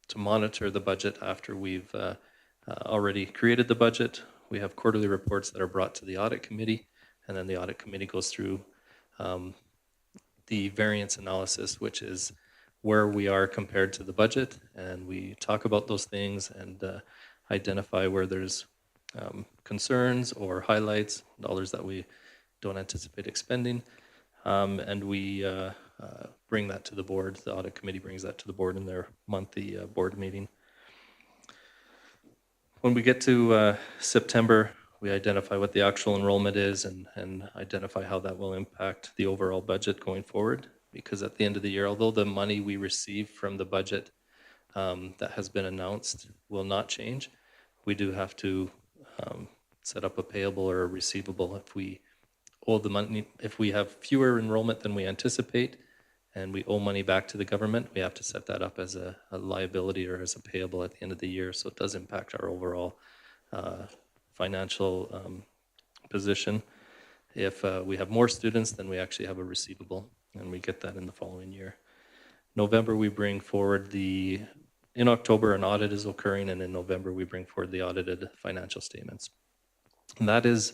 to monitor the budget after we've already created the budget, we have quarterly reports that are brought to the audit committee, and then the audit committee goes through the variance analysis, which is where we are compared to the budget, and we talk about those things and identify where there's concerns or highlights, dollars that we don't anticipate expending, and we bring that to the board. The audit committee brings that to the board in their monthly board meeting. When we get to September, we identify what the actual enrollment is and identify how that will impact the overall budget going forward. Because at the end of the year, although the money we receive from the budget that has been announced will not change, we do have to set up a payable or a receivable if we owe the money. If we have fewer enrollment than we anticipate and we owe money back to the government, we have to set that up as a liability or as a payable at the end of the year. So it does impact our overall financial position. If we have more students, then we actually have a receivable, and we get that in the following year. November, we bring forward in October, an audit is occurring, and in November, we bring forward the audited financial statements. And that is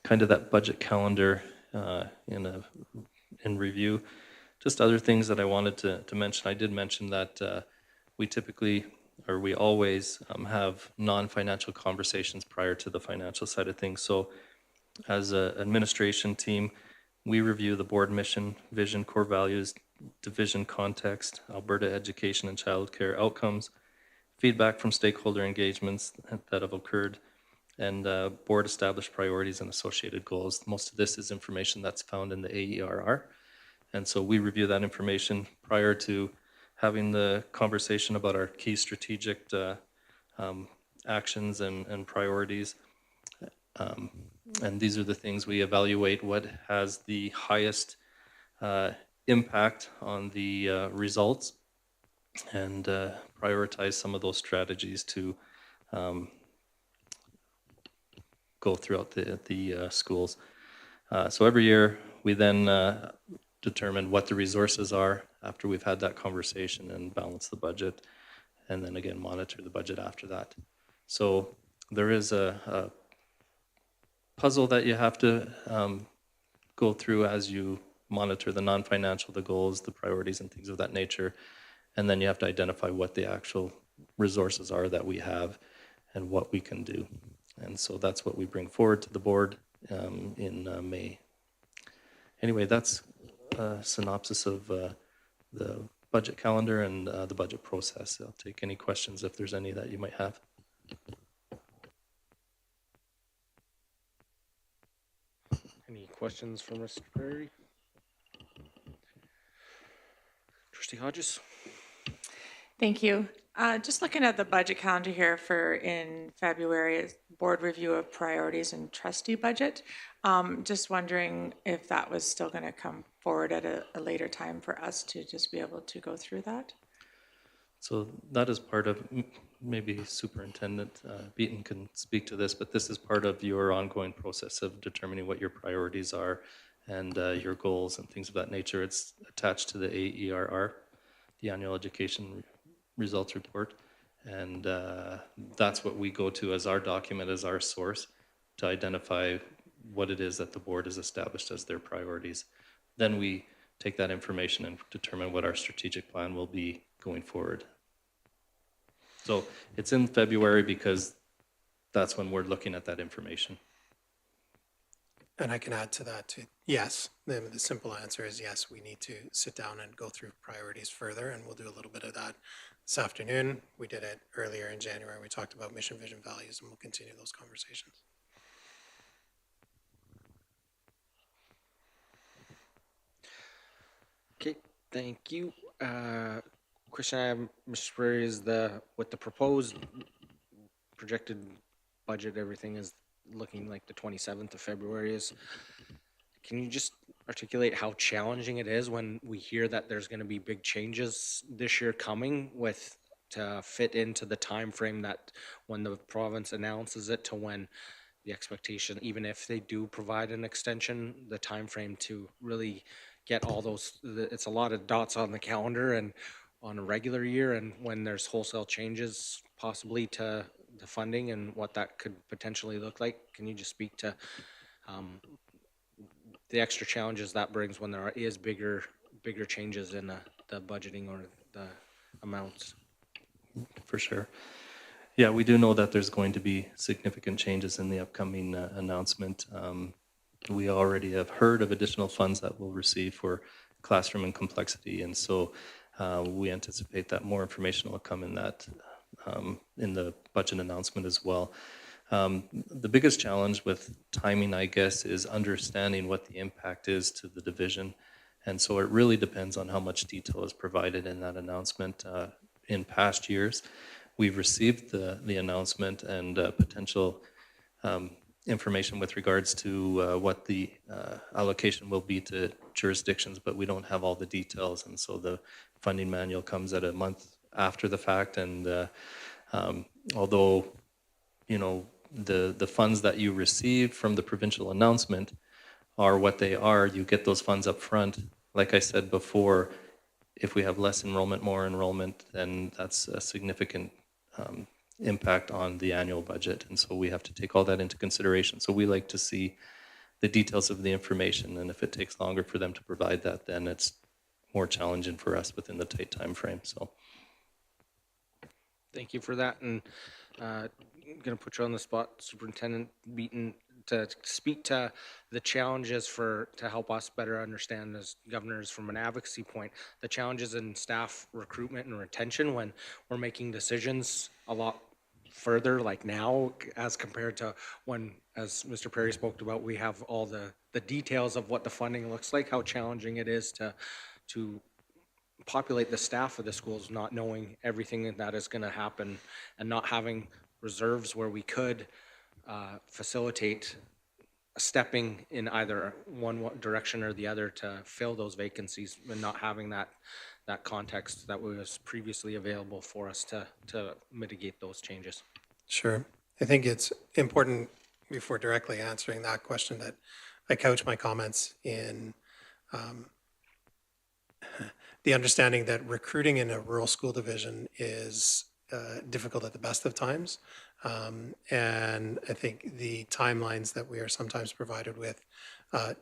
kind of that budget calendar in review. Just other things that I wanted to mention. I did mention that we always have non-financial conversations prior to the financial side of things. So as an administration team, we review the board mission, vision, core values, division context, Alberta education and childcare outcomes, feedback from stakeholder engagements that have occurred, and board established priorities and associated goals. Most of this is information that's found in the AERR. And so we review that information prior to having the conversation about our key strategic actions and priorities. And these are the things we evaluate: what has the highest impact on the results, and prioritize some of those strategies to go throughout the schools. So every year we then determine what the resources are after we've had that conversation and balance the budget, and then again monitor the budget after that. So there is a puzzle that you have to go through as you monitor the non-financial, the goals, the priorities, and things of that nature. And then you have to identify what the actual resources are that we have and what we can do. And so that's what we bring forward to the board in May. Anyway, that's a synopsis of the budget calendar and the budget process. I'll take any questions if there's any that you might have. Any questions for Mr. Prairie? Trustee Hodges? Thank you. Just looking at the budget calendar here for in February, board review of priorities and trustee budget. Just wondering if that was still going to come forward at a later time for us to just be able to go through that. So that is part of, maybe Superintendent Beaton can speak to this, but this is part of your ongoing process of determining what your priorities are and your goals and things of that nature. It's attached to the AERR, the Annual Education Results Report, and that's what we go to as our document, as our source to identify what it is that the board has established as their priorities. Then we take that information and determine what our strategic plan will be going forward. So it's in February because that's when we're looking at that information. And I can add to that too. Yes, the simple answer is yes, we need to sit down and go through priorities further, and we'll do a little bit of that this afternoon. We did it earlier in January. We talked about mission, vision, values, and we'll continue those conversations. Okay, thank you. question I have, Mr. Prairie, is with the proposed projected budget, everything is looking like the 27th of February is. Can you just articulate how challenging it is when we hear that there's going to be big changes this year coming with to fit into the time frame that when the province announces it to when the expectation, even if they do provide an extension, the time frame to really get all those, it's a lot of dots on the calendar and on a regular year, and when there's wholesale changes possibly to the funding and what that could potentially look like. Can you just speak to the extra challenges that brings when there is bigger changes in the budgeting or the amounts? For sure. Yeah, we do know that there's going to be significant changes in the upcoming announcement. We already have heard of additional funds that we'll receive for classroom and complexity, and so we anticipate that more information will come in that in the budget announcement as well. The biggest challenge with timing, I guess, is understanding what the impact is to the division, and so it really depends on how much detail is provided in that announcement. In past years, we've received the announcement and potential information with regards to what the allocation will be to jurisdictions, but we don't have all the details, and so the funding manual comes at a month after the fact. And although, you know, the funds that you receive from the provincial announcement are what they are, you get those funds up front. Like I said before, if we have less enrollment, more enrollment, then that's a significant impact on the annual budget. And so we have to take all that into consideration. So we like to see the details of the information, and if it takes longer for them to provide that, then it's more challenging for us within the tight time frame. So Thank you for that. And I'm going to put you on the spot, Superintendent Beaton, to speak to the challenges to help us better understand as governors from an advocacy point, the challenges in staff recruitment and retention when we're making decisions a lot further, like now, as compared to when, as Mr. Perry spoke about, we have all the details of what the funding looks like, how challenging it is to populate the staff of the schools, not knowing everything that is going to happen and not having reserves where we could facilitate stepping in either one direction or the other to fill those vacancies, and not having that context that was previously available for us to mitigate those changes. Sure. I think it's important, before directly answering that question, that I couch my comments in the understanding that recruiting in a rural school division is difficult at the best of times. And I think the timelines that we are sometimes provided with,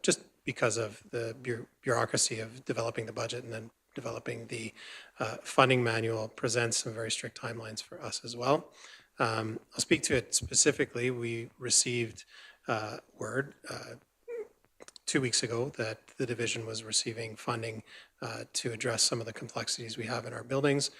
just because of the bureaucracy of developing the budget and then developing the funding manual, presents some very strict timelines for us as well. I'll speak to it specifically. We received word 2 weeks ago that the division was receiving funding to address some of the complexities we have in our buildings.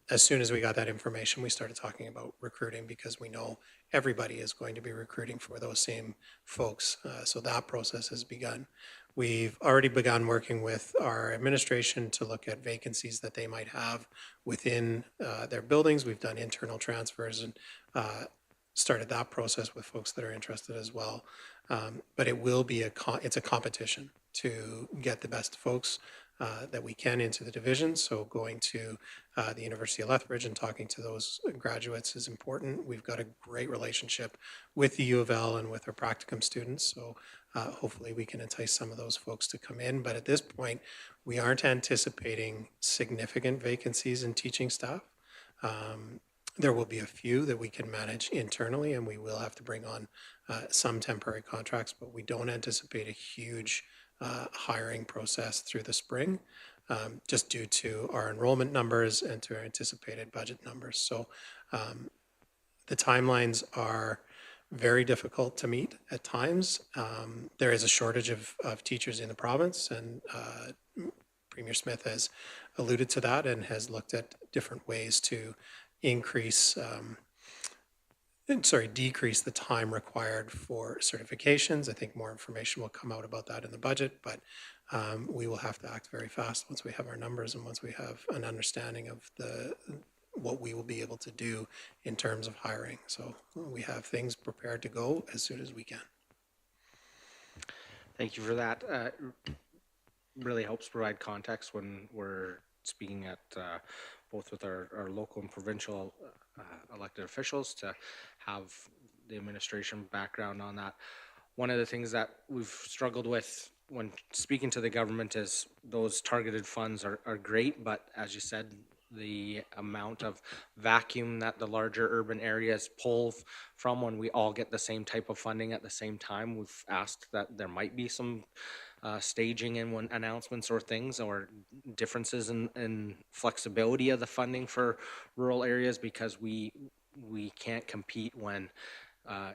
As soon as we got that information, we started talking about recruiting, because we know everybody is going to be recruiting for those same folks. So that process has begun. We've already begun working with our administration to look at vacancies that they might have within their buildings. We've done internal transfers and started that process with folks that are interested as well. But it will be it's a competition to get the best folks that we can into the division. So going to the University of Lethbridge and talking to those graduates is important. We've got a great relationship with the U of L and with our practicum students. So hopefully we can entice some of those folks to come in. But at this point, we aren't anticipating significant vacancies in teaching staff. There will be a few that we can manage internally, and we will have to bring on some temporary contracts, but we don't anticipate a huge hiring process through the spring, just due to our enrollment numbers and to our anticipated budget numbers. So the timelines are very difficult to meet at times. There is a shortage of teachers in the province, and Premier Smith has alluded to that and has looked at different ways to decrease the time required for certifications. I think more information will come out about that in the budget, but we will have to act very fast once we have our numbers and once we have an understanding of what we will be able to do in terms of hiring. So we have things prepared to go as soon as we can. Thank you for that. Really helps provide context when we're speaking at both with our local and provincial elected officials to have the administration background on that. One of the things that we've struggled with when speaking to the government is those targeted funds are great, but as you said, the amount of vacuum that the larger urban areas pull from when we all get the same type of funding at the same time. We've asked that there might be some staging in when announcements or things or differences in flexibility of the funding for rural areas, because we can't compete when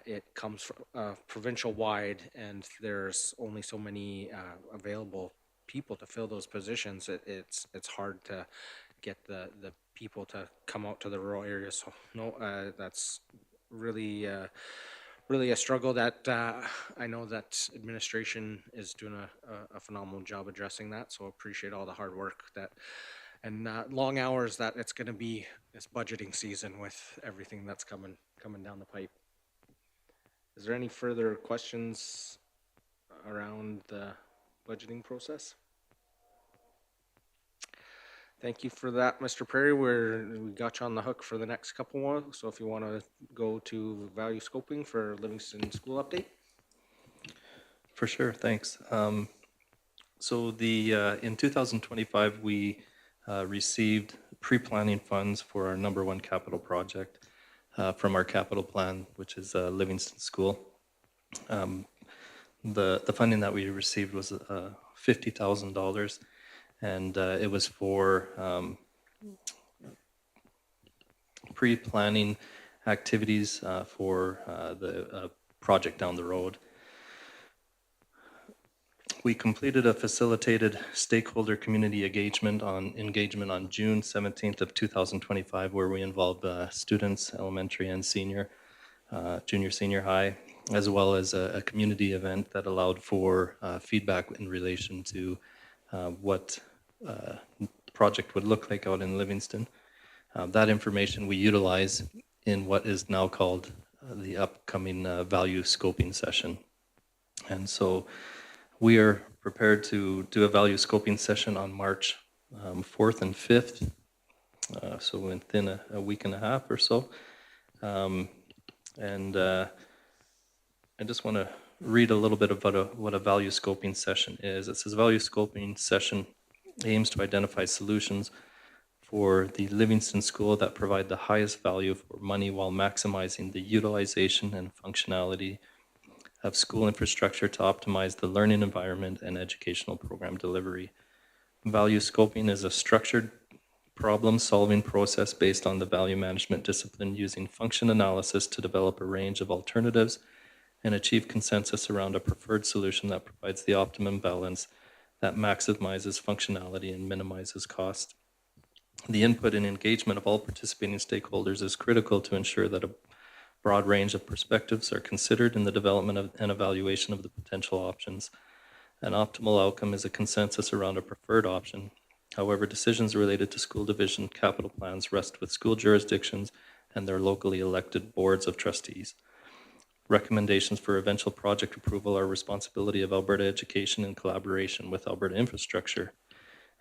it comes from provincial wide and there's only so many available people to fill those positions. It's hard to get the people to come out to the rural areas. So no, that's really really a struggle that I know that administration is doing a phenomenal job addressing that. So appreciate all the hard work that and long hours that it's going to be this budgeting season with everything that's coming down the pipe. Is there any further questions around the budgeting process? Thank you for that, Mr. Prairie. We got you on the hook for the next couple more. So if you want to go to value scoping for Livingstone School update. For sure, thanks. So in 2025, we received pre-planning funds for our number one capital project from our capital plan, which is Livingstone School. The funding that we received was $50,000, and it was for pre-planning activities for the project down the road. We completed a facilitated stakeholder community engagement on June 17th of 2025, where we involved students, elementary and senior, junior, senior high, as well as a community event that allowed for feedback in relation to what the project would look like out in Livingstone. That information we utilize in what is now called the upcoming value scoping session. And so we are prepared to do a value scoping session on March 4th and 5th, so within a week and a half or so. I just want to read a little bit about what a value scoping session is. It says value scoping session aims to identify solutions for the Livingstone School that provide the highest value for money while maximizing the utilization and functionality of school infrastructure to optimize the learning environment and educational program delivery. Value scoping is a structured problem-solving process based on the value management discipline using function analysis to develop a range of alternatives and achieve consensus around a preferred solution that provides the optimum balance that maximizes functionality and minimizes cost. The input and engagement of all participating stakeholders is critical to ensure that a broad range of perspectives are considered in the development of and evaluation of the potential options. An optimal outcome is a consensus around a preferred option. However, decisions related to school division capital plans rest with school jurisdictions and their locally elected boards of trustees. Recommendations for eventual project approval are responsibility of Alberta Education in collaboration with Alberta Infrastructure.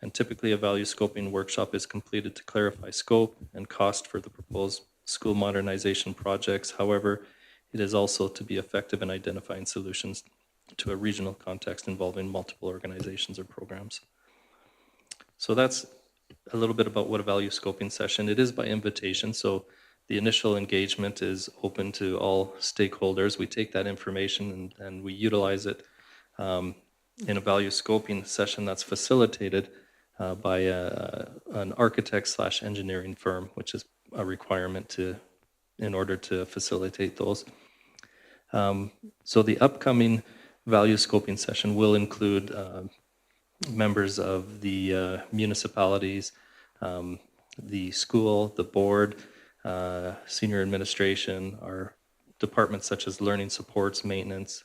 And typically a value scoping workshop is completed to clarify scope and cost for the proposed school modernization projects. However, it is also to be effective in identifying solutions to a regional context involving multiple organizations or programs. So that's a little bit about what a value scoping session. It is by invitation, so the initial engagement is open to all stakeholders. We take that information and we utilize it in a value scoping session that's facilitated by an architect/engineering firm, which is a requirement in order to facilitate those. So the upcoming value scoping session will include members of the municipalities, the school, the board, senior administration, our departments such as learning supports, maintenance,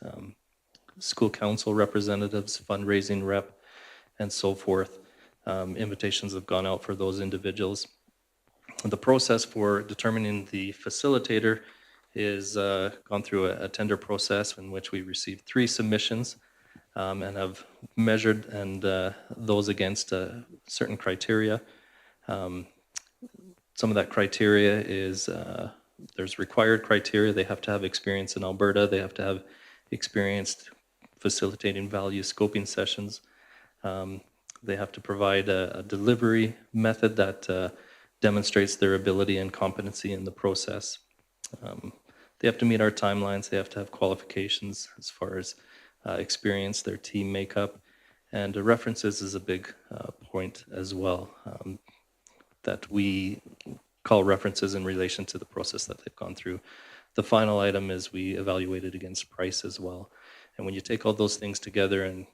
school council representatives, fundraising rep, and so forth. Invitations have gone out for those individuals. The process for determining the facilitator is gone through a tender process in which we received 3 submissions and have measured and those against certain criteria. Some of that criteria is there's required criteria. They have to have experience in Alberta. They have to have experienced facilitating value scoping sessions. They have to provide a delivery method that demonstrates their ability and competency in the process. They have to meet our timelines. They have to have qualifications as far as experience, their team makeup, and references is a big point as well that we call references in relation to the process that they've gone through. The final item is we evaluated against price as well. And when you take all those things together and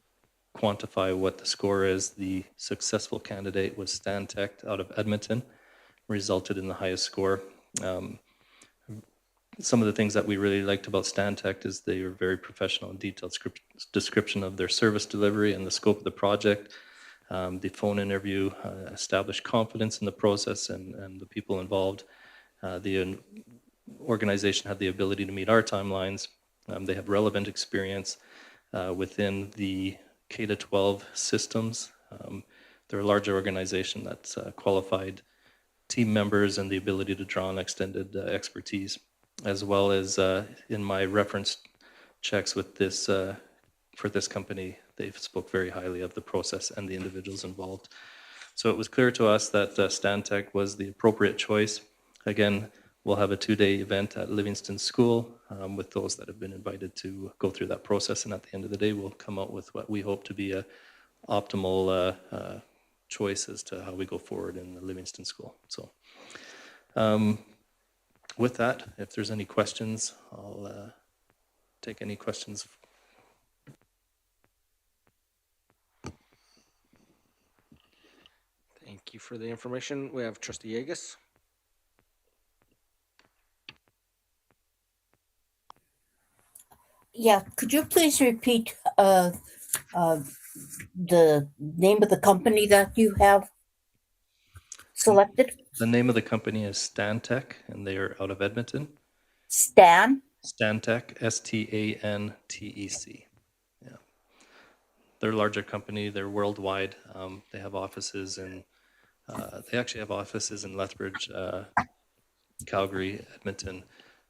quantify what the score is, the successful candidate was Stantec out of Edmonton, resulted in the highest score. Some of the things that we really liked about Stantec is they were very professional and detailed description of their service delivery and the scope of the project. The phone interview established confidence in the process and the people involved. The organization had the ability to meet our timelines. They have relevant experience within the K-12 systems. They're a larger organization that's qualified team members and the ability to draw on extended expertise, as well as in my reference checks with this for this company, they've spoke very highly of the process and the individuals involved. So it was clear to us that Stantec was the appropriate choice. Again, we'll have a 2-day event at Livingstone School with those that have been invited to go through that process, and at the end of the day, we'll come out with what we hope to be a optimal choice as to how we go forward in the Livingstone School. So with that, if there's any questions, I'll take any questions. Thank you for the information. We have Trustee Yegus. Yeah, could you please repeat the name of the company that you have selected? The name of the company is Stantec, and they are out of Edmonton. Stan? Stantec, Stantec. Yeah. They're a larger company. They're worldwide. They have offices in, they actually have offices in Lethbridge, Calgary, Edmonton.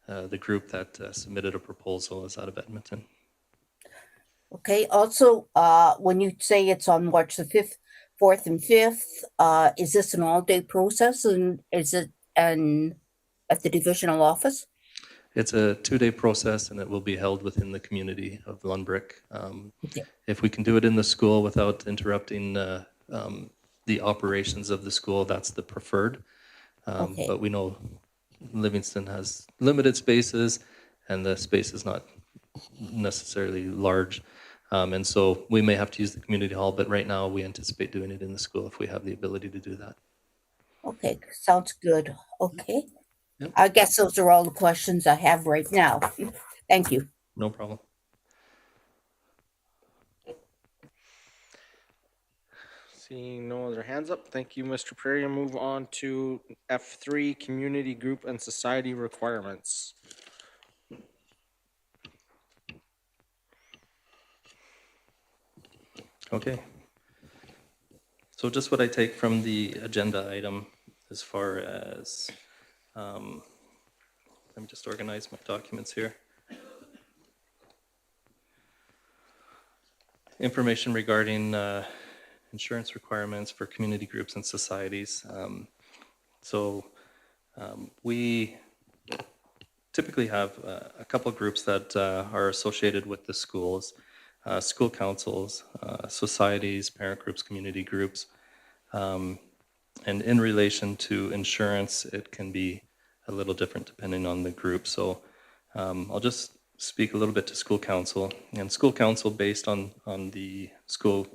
The group that submitted a proposal is out of Edmonton. Okay, also, when you say it's on March the 5th, 4th and 5th, is this an all-day process, and is it at the divisional office? It's a 2-day process, and it will be held within the community of Lundbrick. Okay. If we can do it in the school without interrupting the operations of the school, that's the preferred. Okay. But we know Livingston has limited spaces, and the space is not necessarily large. And so we may have to use the community hall, but right now we anticipate doing it in the school if we have the ability to do that. Okay, sounds good. Okay. Yep. I guess those are all the questions I have right now. Thank you. No problem. Seeing no other hands up, thank you, Mr. Prairie. And move on to F3, community group and society requirements. Okay. So just what I take from the agenda item as far as, let me just organize my documents here. Information regarding insurance requirements for community groups and societies. We typically have a couple of groups that are associated with the schools. School councils, societies, parent groups, community groups. And in relation to insurance, it can be a little different depending on the group. So I'll just speak a little bit to school council. And school council, based on the school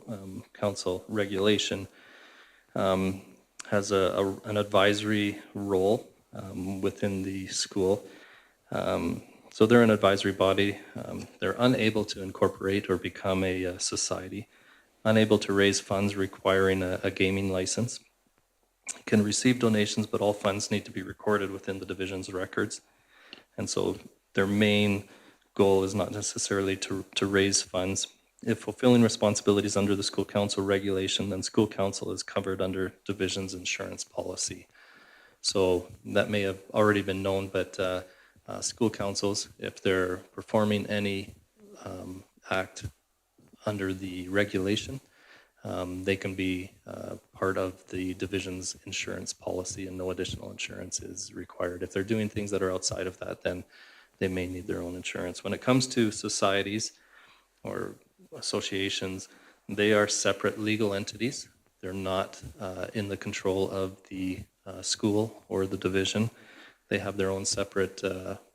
council regulation, has an advisory role within the school. So they're an advisory body. They're unable to incorporate or become a society. unable to raise funds requiring a gaming license can receive donations, but all funds need to be recorded within the division's records. And so their main goal is not necessarily to raise funds. If fulfilling responsibilities under the school council regulation, then school council is covered under division's insurance policy. So that may have already been known, but school councils, if they're performing any act under the regulation, they can be part of the division's insurance policy, and no additional insurance is required. If they're doing things that are outside of that, then they may need their own insurance. When it comes to societies or associations, they are separate legal entities. They're not in the control of the school or the division. They have their own separate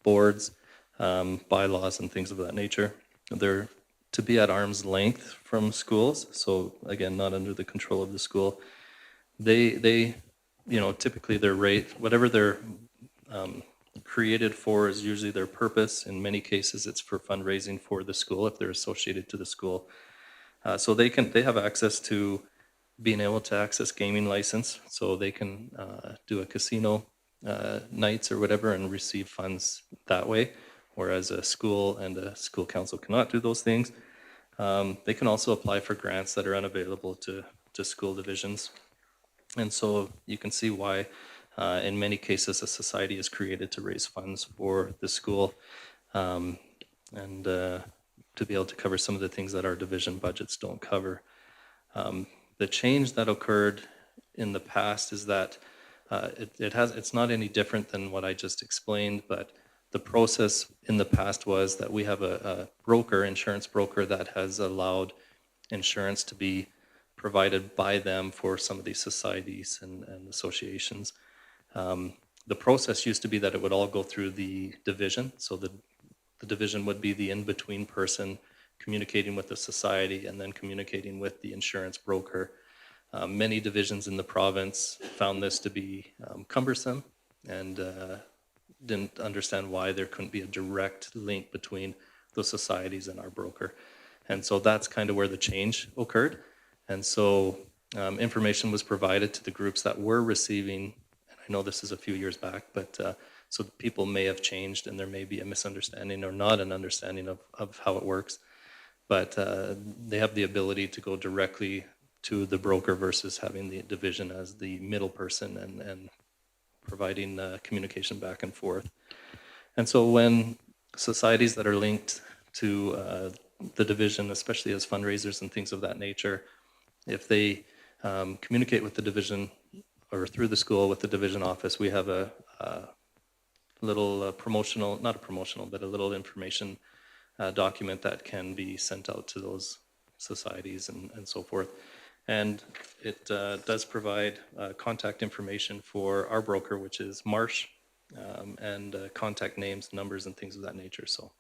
boards, bylaws, and things of that nature. They're to be at arm's length from schools, so again, not under the control of the school. They typically their rate, whatever they're created for is usually their purpose. In many cases, it's for fundraising for the school if they're associated to the school. So they have access to being able to access gaming license, so they can do a casino nights or whatever and receive funds that way, whereas a school and a school council cannot do those things. They can also apply for grants that are unavailable to school divisions. And so you can see why in many cases a society is created to raise funds for the school and to be able to cover some of the things that our division budgets don't cover. The change that occurred in the past is that it's not any different than what I just explained, but the process in the past was that we have a broker, insurance broker, that has allowed insurance to be provided by them for some of these societies and associations. The process used to be that it would all go through the division, so the division would be the in-between person communicating with the society and then communicating with the insurance broker. Many divisions in the province found this to be cumbersome and didn't understand why there couldn't be a direct link between those societies and our broker. And so that's kind of where the change occurred. And so information was provided to the groups that were receiving, and I know this is a few years back, but so people may have changed and there may be a misunderstanding or not an understanding of how it works. But they have the ability to go directly to the broker versus having the division as the middle person and providing communication back and forth. And so when societies that are linked to the division, especially as fundraisers and things of that nature, if they communicate with the division or through the school with the division office, we have a little promotional, not a promotional, but a little information document that can be sent out to those societies and so forth. And it does provide contact information for our broker, which is Marsh, and contact names, numbers, and things of that nature. So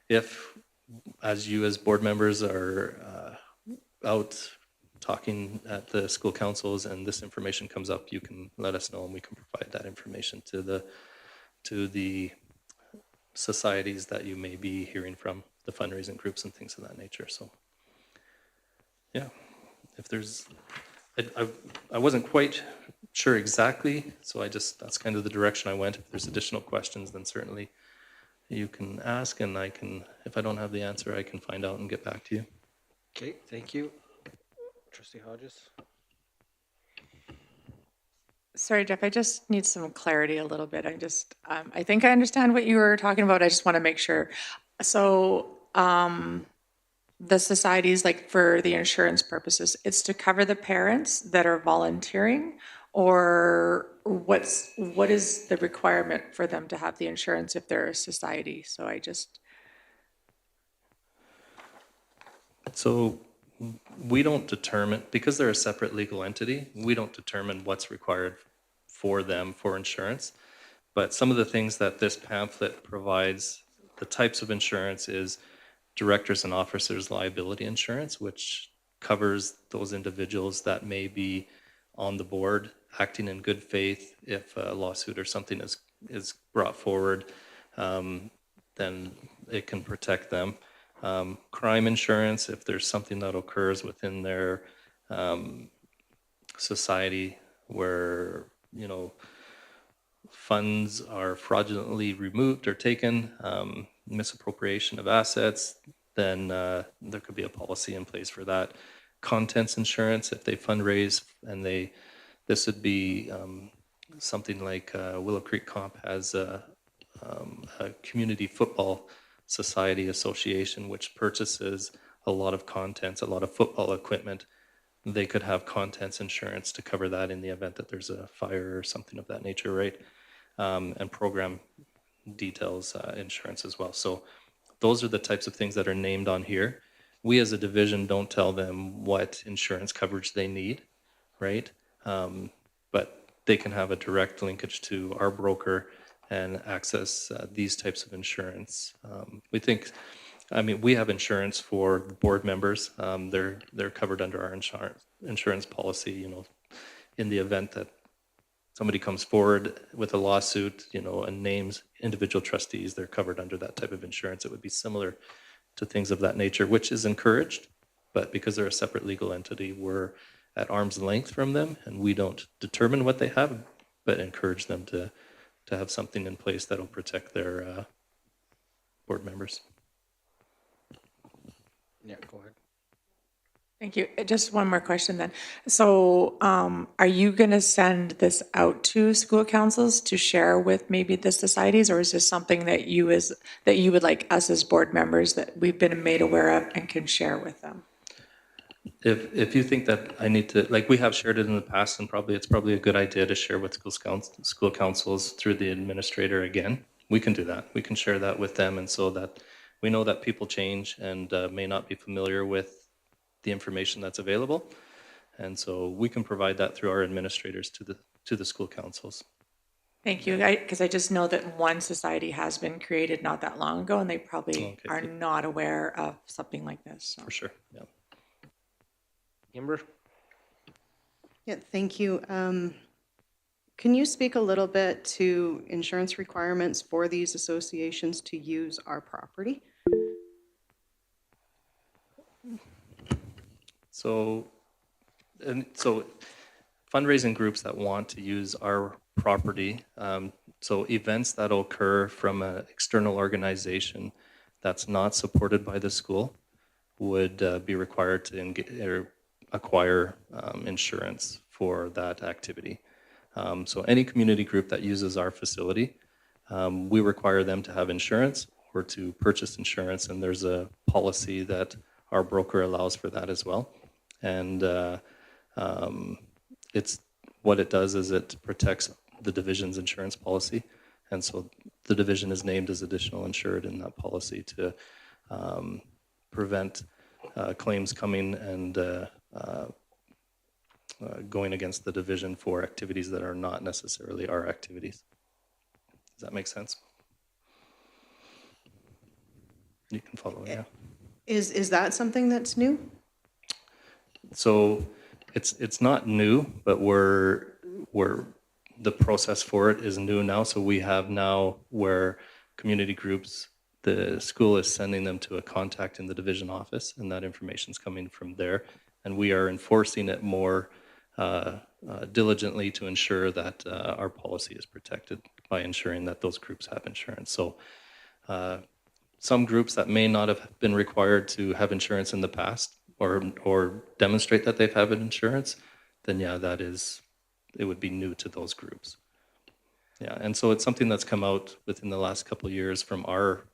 if, as you as board members are out talking at the school councils and this information comes up, you can let us know and we can provide that information to the societies that you may be hearing from, the fundraising groups and things of that nature. So yeah, if there's, I wasn't quite sure exactly, so that's kind of the direction I went. If there's additional questions, then certainly you can ask, and I can, if I don't have the answer, I can find out and get back to you. Okay, thank you. Trustee Hodges? Sorry, Jeff, I just need some clarity a little bit. I think I understand what you were talking about. I just want to make sure. So, the societies, like for the insurance purposes, it's to cover the parents that are volunteering, or what is the requirement for them to have the insurance if they're a society? So we don't determine, because they're a separate legal entity, we don't determine what's required for them for insurance. But some of the things that this pamphlet provides, the types of insurance is directors and officers liability insurance, which covers those individuals that may be on the board acting in good faith. If a lawsuit or something is brought forward, then it can protect them. Crime insurance, if there's something that occurs within their society where, funds are fraudulently removed or taken, misappropriation of assets, then there could be a policy in place for that. Contents insurance, if they fundraise and this would be something like Willow Creek Comp has a community football society association which purchases a lot of contents, a lot of football equipment. They could have contents insurance to cover that in the event that there's a fire or something of that nature, right? And program details insurance as well. So those are the types of things that are named on here. We as a division don't tell them what insurance coverage they need, right? But they can have a direct linkage to our broker and access these types of insurance. We have insurance for board members. They're covered under our insurance policy. In the event that somebody comes forward with a lawsuit, and names individual trustees, they're covered under that type of insurance. It would be similar to things of that nature, which is encouraged, but because they're a separate legal entity, we're at arm's length from them, and we don't determine what they have, but encourage them to have something in place that'll protect their board members. Yeah, go ahead. Thank you. Just one more question then. So are you going to send this out to school councils to share with maybe the societies, or is this something that you would like us as board members that we've been made aware of and can share with them? If you think that I need to, like we have shared it in the past, and it's probably a good idea to share with school councils through the administrator again, we can do that. We can share that with them, and so that we know that people change and may not be familiar with the information that's available, and so we can provide that through our administrators to the school councils. Thank you, because I just know that one society has been created not that long ago, and they probably are not aware of something like this. So. For sure, yeah. Amber? Yeah, thank you. Can you speak a little bit to insurance requirements for these associations to use our property? So fundraising groups that want to use our property, so events that occur from an external organization that's not supported by the school would be required to acquire insurance for that activity. So any community group that uses our facility, we require them to have insurance or to purchase insurance, and there's a policy that our broker allows for that as well. And it's what it does is it protects the division's insurance policy, and so the division is named as additional insured in that policy to prevent claims coming and going against the division for activities that are not necessarily our activities. Does that make sense? You can follow, yeah. Is that something that's new? So it's not new, but the process for it is new now. So we have now where community groups, the school is sending them to a contact in the division office, and that information is coming from there. And we are enforcing it more diligently to ensure that our policy is protected by ensuring that those groups have insurance. So some groups that may not have been required to have insurance in the past or demonstrate that they've had insurance, then yeah, it would be new to those groups. Yeah, and so it's something that's come out within the last couple of years from our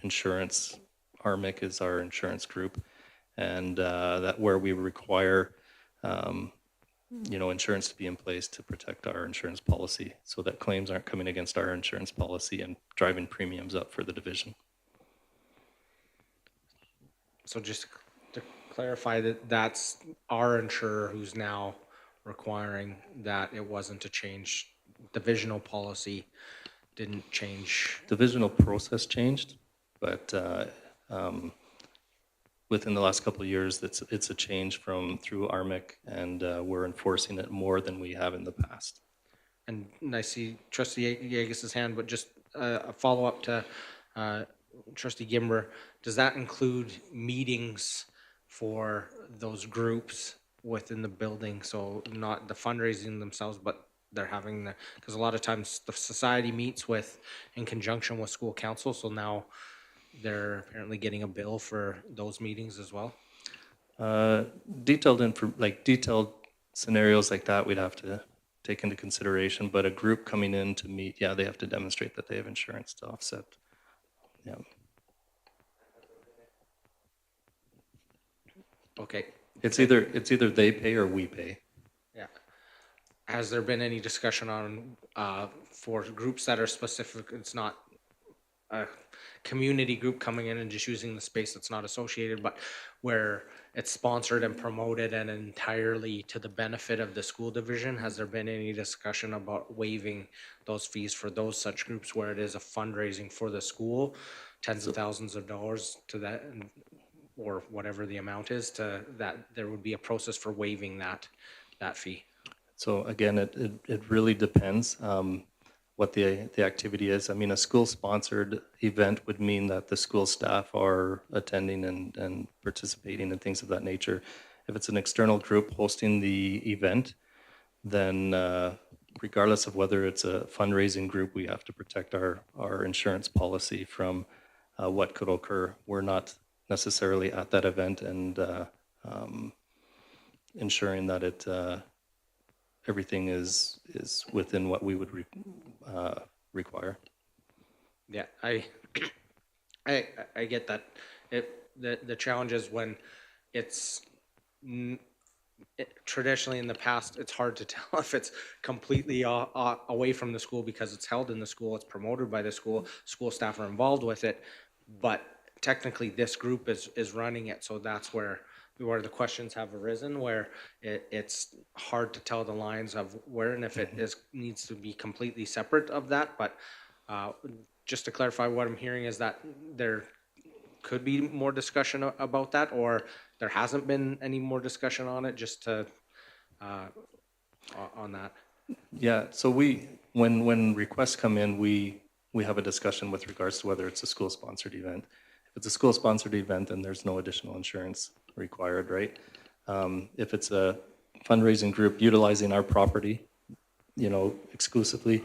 insurance. RMIC is our insurance group, and that where we require insurance to be in place to protect our insurance policy so that claims aren't coming against our insurance policy and driving premiums up for the division. So just to clarify that's our insurer who's now requiring that it wasn't a change. Divisional policy didn't change. Divisional process changed, but within the last couple of years, it's a change through RMIC, and we're enforcing it more than we have in the past. And I see Trustee Yeagis's hand, but just a follow-up to Trustee Gimber, does that include meetings for those groups within the building? So not the fundraising themselves, but they're having the, because a lot of times the society meets with, in conjunction with school council, so now they're apparently getting a bill for those meetings as well? Detailed scenarios like that, we'd have to take into consideration, but a group coming in to meet, yeah, they have to demonstrate that they have insurance to offset. Yeah. Okay, It's either they pay or we pay. yeah. Has there been any discussion on, for groups that are specific, it's not a community group coming in and just using the space that's not associated, but where it's sponsored and promoted and entirely to the benefit of the school division? Has there been any discussion about waiving those fees for those such groups where it is a fundraising for the school, tens of thousands of dollars to that, or whatever the amount is, to that, there would be a process for waiving that fee? So again, it really depends what the activity is. I mean, a school-sponsored event would mean that the school staff are attending and participating and things of that nature. If it's an external group hosting the event, then regardless of whether it's a fundraising group, we have to protect our insurance policy from what could occur. We're not necessarily at that event and ensuring that everything is within what we would require. Yeah, I get that. The challenge is when it's traditionally in the past, it's hard to tell if it's completely away from the school because it's held in the school, it's promoted by the school staff are involved with it, but technically this group is running it, so that's where the questions have arisen, where it's hard to tell the lines of where and if it needs to be completely separate of that. But just to clarify, what I'm hearing is that there could be more discussion about that, or there hasn't been any more discussion on it, just to on that. Yeah, so when requests come in, we have a discussion with regards to whether it's a school-sponsored event. If it's a school-sponsored event, then there's no additional insurance required, right? If it's a fundraising group utilizing our property, exclusively,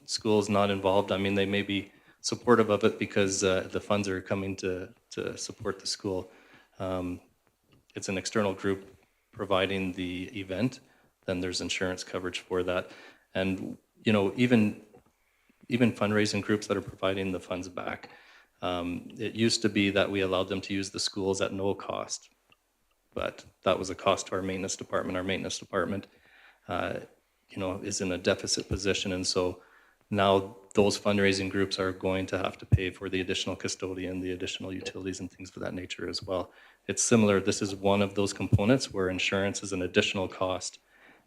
school's not involved. I mean, they may be supportive of it because the funds are coming to support the school. It's an external group providing the event, then there's insurance coverage for that. And, even fundraising groups that are providing the funds back, it used to be that we allowed them to use the schools at no cost, but that was a cost to our maintenance department. Our maintenance department, is in a deficit position, and so now those fundraising groups are going to have to pay for the additional custodian, the additional utilities and things of that nature as well. It's similar. This is one of those components where insurance is an additional cost,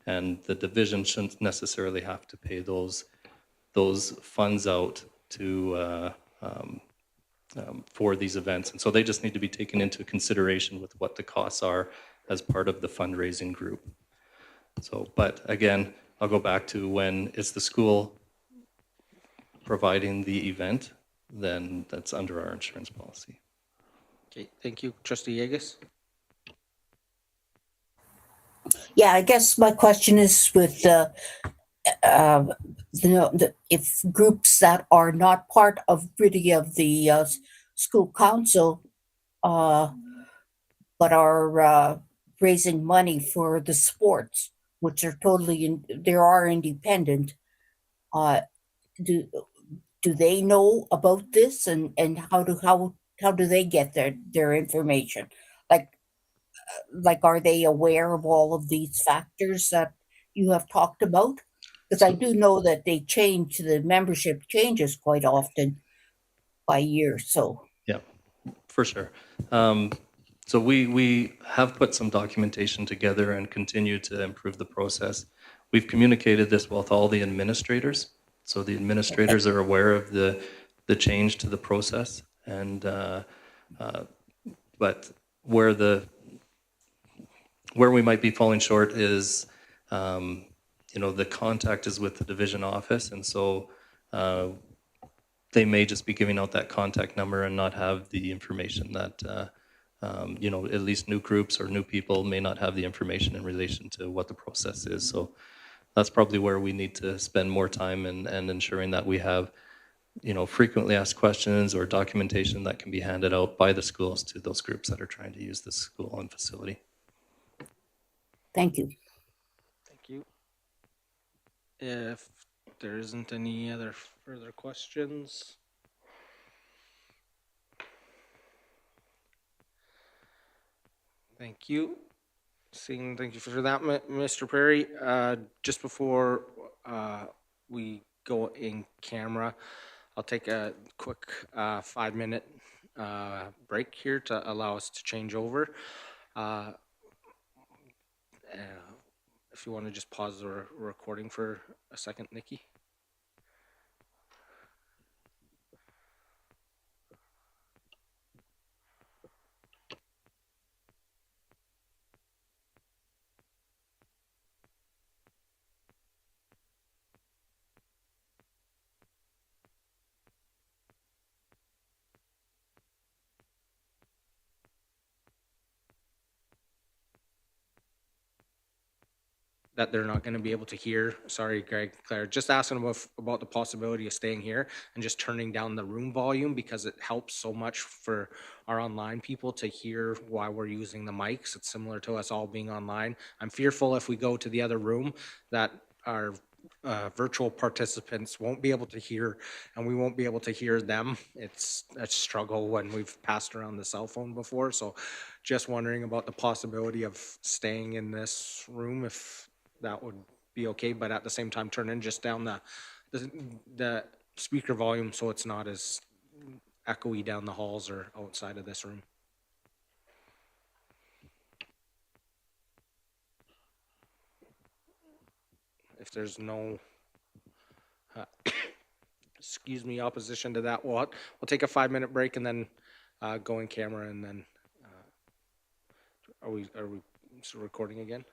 and the division shouldn't necessarily have to pay those funds out to for these events. And so they just need to be taken into consideration with what the costs are as part of the fundraising group. So, but again, I'll go back to when it's the school providing the event, then that's under our insurance policy. Okay, thank you. Trustee Yegus? Yeah, I guess my question is with if groups that are not part of really of the school council, but are raising money for the sports, which are they are independent. Do they know about this, and how do they get their information? Like are they aware of all of these factors that you have talked about? Because I do know that the membership changes quite often by year. So Yeah, for sure. So we have put some documentation together and continue to improve the process. We've communicated this with all the administrators, so the administrators are aware of the change to the process. And but where we might be falling short is, the contact is with the division office, and so they may just be giving out that contact number and not have the information that, at least new groups or new people may not have the information in relation to what the process is. So that's probably where we need to spend more time and ensuring that we have, frequently asked questions or documentation that can be handed out by the schools to those groups that are trying to use the school and facility. Thank you. Thank you. If there isn't any other further questions, thank you. Thank you for that, Mr. Perry. Just before we go in camera, I'll take a quick 5-minute break here to allow us to change over. If you want to just pause the recording for a second, Nikki. That they're not going to be able to hear. Sorry, Greg, Claire, just asking about the possibility of staying here and just turning down the room volume, because it helps so much for our online people to hear why we're using the mics. It's similar to us all being online. I'm fearful if we go to the other room that our virtual participants won't be able to hear, and we won't be able to hear them. It's a struggle when we've passed around the cell phone before. So just wondering about the possibility of staying in this room, if that would be okay, but at the same time turning just down the speaker volume so it's not as echoey down the halls or outside of this room. If there's no excuse me, opposition to that, we'll take a 5-minute break and then go in camera, and then are we recording again?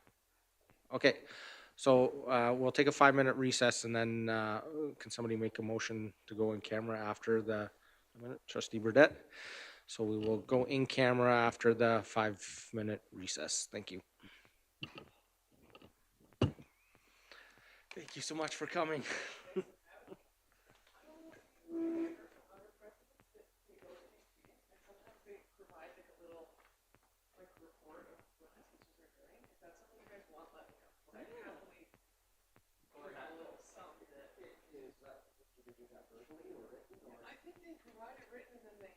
Okay, so we'll take a 5-minute recess, and then can somebody make a motion to go in camera after the Trustee Burdette? So we will go in camera after the 5-minute recess. Thank you. Thank you so much for coming. I think they provide it written, and then they